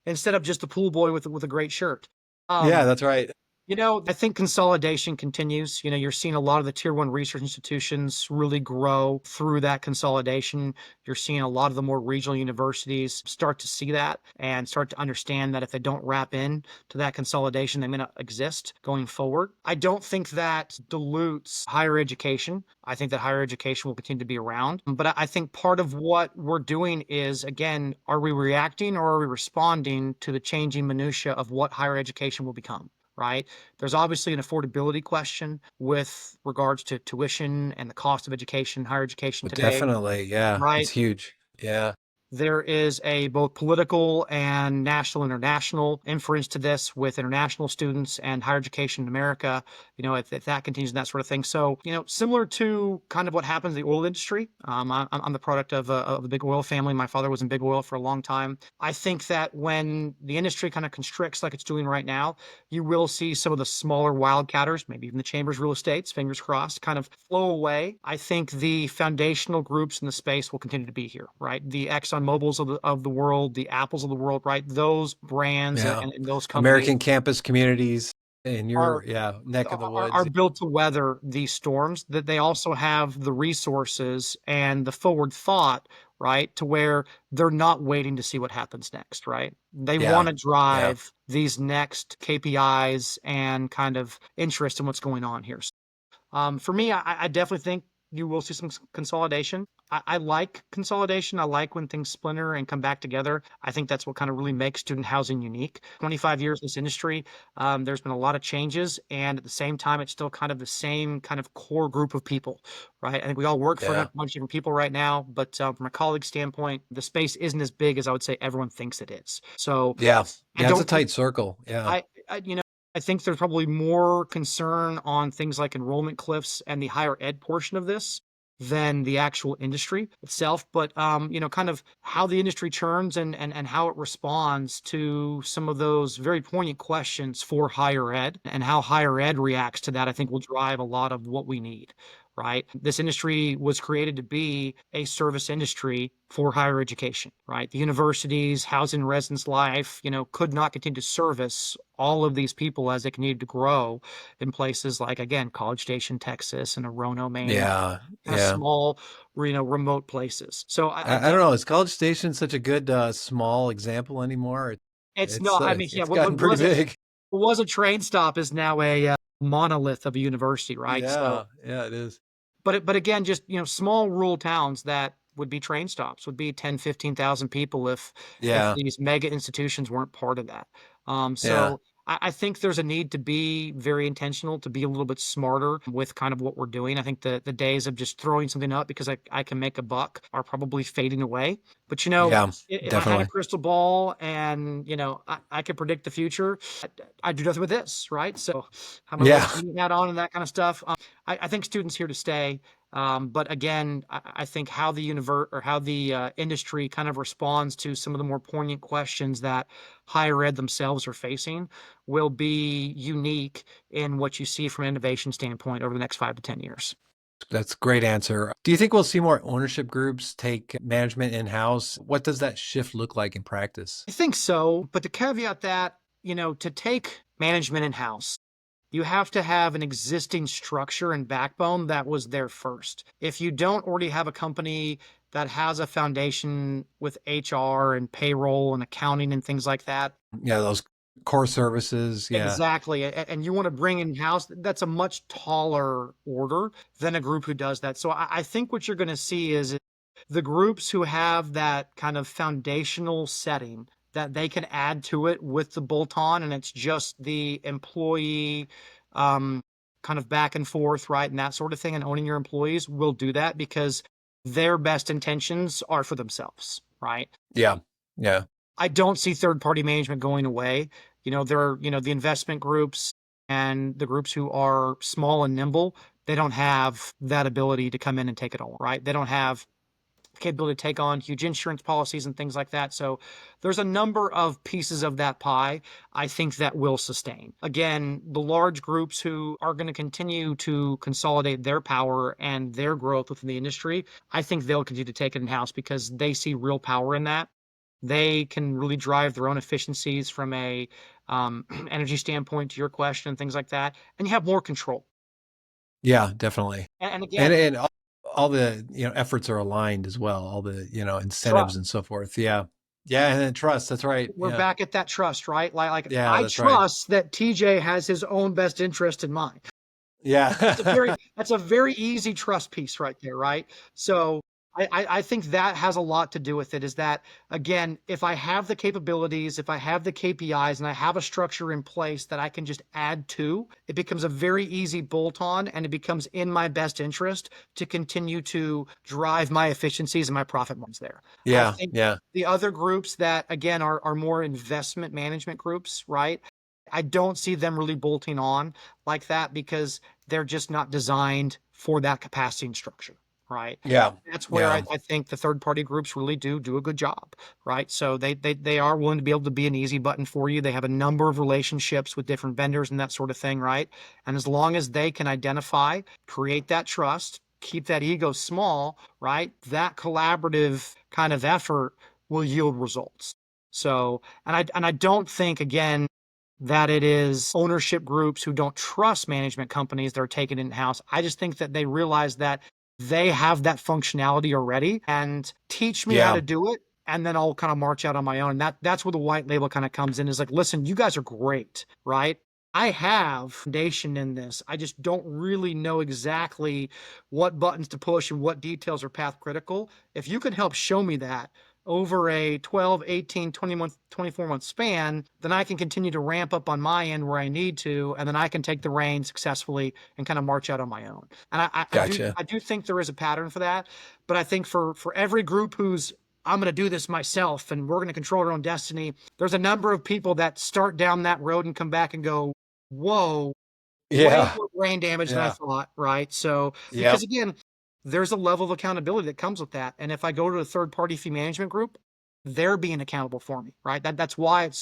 instead of just a pool boy with a great shirt. Yeah, Um, that's right. I think consolidation continues. You're seeing a lot of the tier one research institutions really grow through that consolidation. You're seeing a lot of the more regional universities start to see that and start to understand that if they don't wrap in to that consolidation, they may not exist going forward. I don't think that dilutes higher education. I think that higher education will continue to be around. But I think part of what we're doing is, again, are we reacting or are we responding to the changing minutia of what higher education will become? Right? There's obviously an affordability question with regards to tuition and the cost of education, higher education But today, definitely, yeah, it's right? huge. Yeah. There is a both political and national, international inference to this with international students and higher education in America, if that continues and that sort of thing. So, similar to kind of what happens in the oil industry. I'm the product of a big oil family. My father was in big oil for a long time. I think that when the industry kind of constricts like it's doing right now, you will see some of the smaller wildcatters, maybe even the Chambers real estates, fingers crossed, kind of flow away. I think the foundational groups in the space will continue to be here, right? The Exxon Mobil's of the world, the Apples of the world, right? Those brands Yeah. and those companies American campus communities in are your, yeah, neck of the are woods. built to weather these storms, that they also have the resources and the forward thought, right, to where they're not waiting to see what happens next, right? They want Yeah. to Yeah. drive these next KPIs and kind of interest in what's going on here. For me, I definitely think you will see some consolidation. I like consolidation. I like when things splinter and come back together. I think that's what kind of really makes student housing unique. 25 years in this industry, there's been a lot of changes, and at the same time, it's still kind of the same kind of core group of people, right? I think we all work for Yeah. a bunch of different people right now, but from a colleague standpoint, the space isn't as big as I would say everyone thinks it is. So Yeah. I Yeah. It's a don't think tight circle. Yeah. I think there's probably more concern on things like enrollment cliffs and the higher ed portion of this than the actual industry itself. But kind of how the industry churns and how it responds to some of those very poignant questions for higher ed and how higher ed reacts to that, I think will drive a lot of what we need. Right. This industry was created to be a service industry for higher education, right? The universities, housing residence life, could not continue to service all of these people as they continued to grow in places like, again, College Station, Texas, and Orono, Maine, and Yeah. kind of Yeah. small, remote places. So I I don't definitely, know. Is College Station such a good small example anymore? it's no, I mean, yeah, It's gotten pretty big. what was a train stop is now a monolith of a university, right? So, Yeah. Yeah, it is. but again, just, small rural towns that would be train stops would be 10, 15,000 people if Yeah. these mega institutions weren't part of that. Yeah. So I think there's a need to be very intentional, to be a little bit smarter with kind of what we're doing. I think the days of just throwing something up because I can make a buck are probably fading away. But Yeah. if I had a Definitely. crystal ball and I could predict the future, I do nothing with this, right? So have my little Yeah. student hat on and that kind of stuff. I think students here to stay. But again, I think how the industry kind of responds to some of the more poignant questions that higher ed themselves are facing will be unique in what you see from an innovation standpoint over the next 5 to 10 years. That's a great answer. Do you think we'll see more ownership groups take management in-house? What does that shift look like in practice? I think so, but to caveat that, to take management in house, you have to have an existing structure and backbone that was there first. If you don't already have a company that has a foundation with HR and payroll and accounting and things like that, Yeah, those core services. Yeah. exactly, and you want to bring in house, that's a much taller order than a group who does that. So I think what you're going to see is the groups who have that kind of foundational setting that they can add to it with the bolt on, and it's just the employee um, kind of back and forth, right? And that sort of thing, and owning your employees will do that because their best intentions are for themselves, right? Yeah. Yeah. I don't see third party management going away. The investment groups and the groups who are small and nimble, they don't have that ability to come in and take it all, right? They don't have capability to take on huge insurance policies and things like that. So there's a number of pieces of that pie I think that will sustain. Again, the large groups who are going to continue to consolidate their power and their growth within the industry, I think they'll continue to take it in house because they see real power in that. They can really drive their own efficiencies from a energy standpoint to your question and things like that, and you have more control. Yeah, definitely. And And again, and all the, efforts are aligned as well, all the, incentives trust. and so forth. Yeah. Yeah, and then trust, that's right. We're Yeah. back at that trust, right? Like Yeah, I that's right. trust that TJ has his own best interest in mind. That's a Yeah. very that's a very easy trust piece right there, right? So I think that has a lot to do with it, is that, again, if I have the capabilities, if I have the KPIs, and I have a structure in place that I can just add to, it becomes a very easy bolt on, and it becomes in my best interest to continue to drive my efficiencies and my profit margins there. I Yeah, think yeah, the other groups that, again, are more investment management groups, right? I don't see them really bolting on like that because they're just not designed for that capacity and structure, right? yeah, That's where yeah, I think the third party groups really do a good job, right? So they are willing to be able to be an easy button for you. They have a number of relationships with different vendors and that sort of thing, right? And as long as they can identify, create that trust, keep that ego small, right? That collaborative kind of effort will yield results. So, and I don't think, again, that it is ownership groups who don't trust management companies that are taking it in-house. I just think that they realize that they have that functionality already and teach me how yeah, to do it. And then I'll kind of march out on my own. And that's where the white label kind of comes in, is like, listen, you guys are great, right? I have foundation in this. I just don't really know exactly what buttons to push and what details are path critical. If you can help show me that over a 12, 18, 20 month, 24-month span, then I can continue to ramp up on my end where I need to, and then I can take the reins successfully and kind of march out on my own. And gotcha. I do think there is a pattern for that, but I think for every group who's, I'm going to do this myself and we're going to control our own destiny, there's a number of people that start down that road and come back and go, whoa, way Yeah, more brain damage than I yeah, thought, right? So, because yep, again, there's a level of accountability that comes with that. And if I go to a third party fee management group, they're being accountable for me, right? That's why that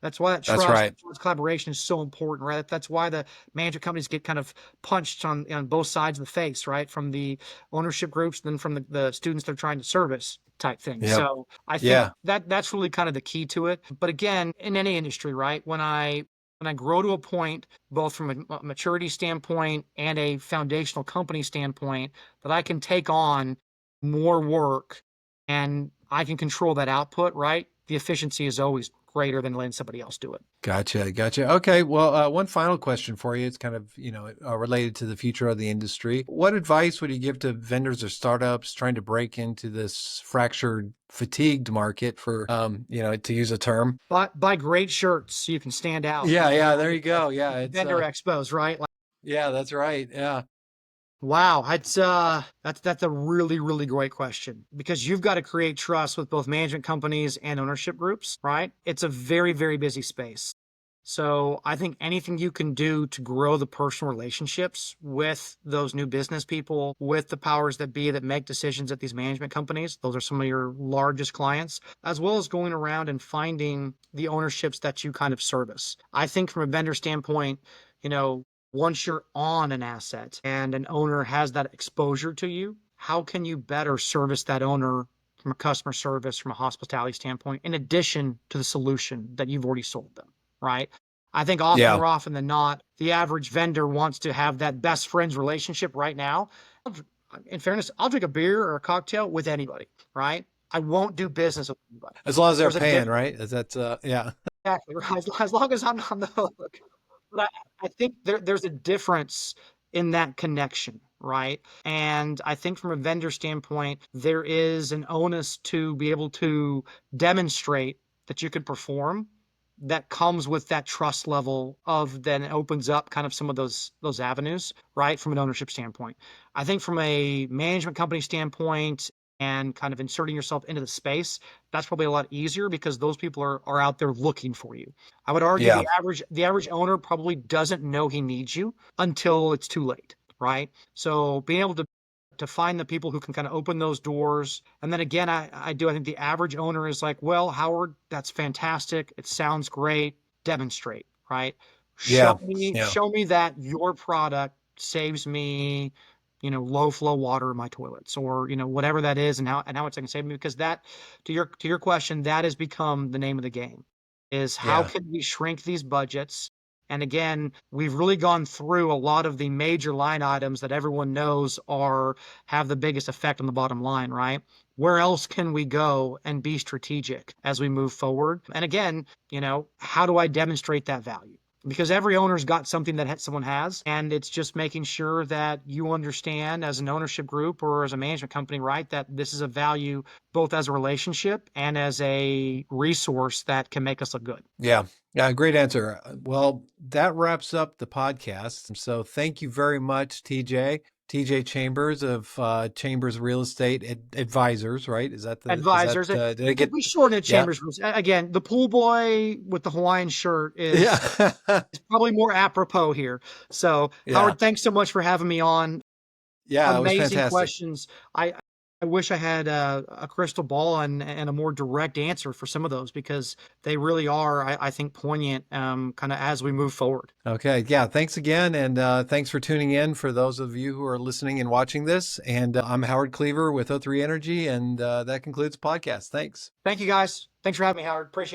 that's trust, right. collaboration is so important, right? That's why the management companies get kind of punched on both sides of the face, right? From the ownership groups, then from the students they're trying to service type thing. Yep, So I think yeah, that's really kind of the key to it. But again, in any industry, right? When I grow to a point, both from a maturity standpoint and a foundational company standpoint, that I can take on more work and I can control that output, right? The efficiency is always greater than letting somebody else do it. gotcha, gotcha. Okay, well, one final question for you. It's kind of, related to the future of the industry. What advice would you give to vendors or startups trying to break into this fractured, fatigued market, for, to use a term? Buy great shirts so you can stand out Yeah, yeah, there you at go. Yeah, it's vendor expos, right? yeah, that's right. Yeah. Wow, that's a really great question, because you've got to create trust with both management companies and ownership groups, right? It's a very busy space. So I think anything you can do to grow the personal relationships with those new business people, with the powers that be that make decisions at these management companies, those are some of your largest clients, as well as going around and finding the ownerships that you kind of service. I think from a vendor standpoint, you know, once you're on an asset and an owner has that exposure to you, how can you better service that owner from a customer service, from a hospitality standpoint, in addition to the solution that you've already sold them, right? I think often Yeah. more often than not, the average vendor wants to have that best friends relationship right now. In fairness, I'll drink a beer or a cocktail with anybody, right? I won't do business with anybody. As long as they're There's a paying, difference. right? Is that yeah. Exactly, right? As long as I'm on the hook. But I think there's a difference in that connection, right? And I think from a vendor standpoint, there is an onus to be able to demonstrate that you can perform, that comes with that trust level of, then it opens up kind of some of those avenues, right? From an ownership standpoint. I think from a management company standpoint and kind of inserting yourself into the space, that's probably a lot easier because those people are out there looking for you. I would argue Yeah. the average owner probably doesn't know he needs you until it's too late, right? So being able to find the people who can kind of open those doors. And then again, I think the average owner is like, well, Howard, that's fantastic. It sounds great. Demonstrate, right? Yeah. Yeah. Show me that your product saves me, low flow water in my toilets, or, whatever that is, and how it's going to save me. Because that, to your question, that has become the name of the game, is how Yeah. can we shrink these budgets? And again, we've really gone through a lot of the major line items that everyone knows have the biggest effect on the bottom line, right? Where else can we go and be strategic as we move forward? And again, how do I demonstrate that value? because every owner's got something that someone has, and it's just making sure that you understand as an ownership group or as a management company, right, that this is a value both as a relationship and as a resource that can make us look good. Yeah. Yeah. Great answer. Well, that wraps up the podcast. So thank you very much, TJ Chambers of Chambers Real Estate Advisors, right? Advisors. Did I get, We shorten it yeah. Chambers Group. Again, the pool boy with the Hawaiian shirt Yeah. is probably more apropos here. So, Yeah. Howard, thanks so much for having me on. Yeah. It was Amazing fantastic. questions. I wish I had a crystal ball and a more direct answer for some of those because they really are, I think, poignant kind of as we move forward. Okay. Yeah. Thanks again. And thanks for tuning in for those of you who are listening and watching this. And I'm Howard Cleaver with O3 Energy. And that concludes the podcast. Thanks. Thank you, guys. Thanks for having me, Howard. Appreciate it.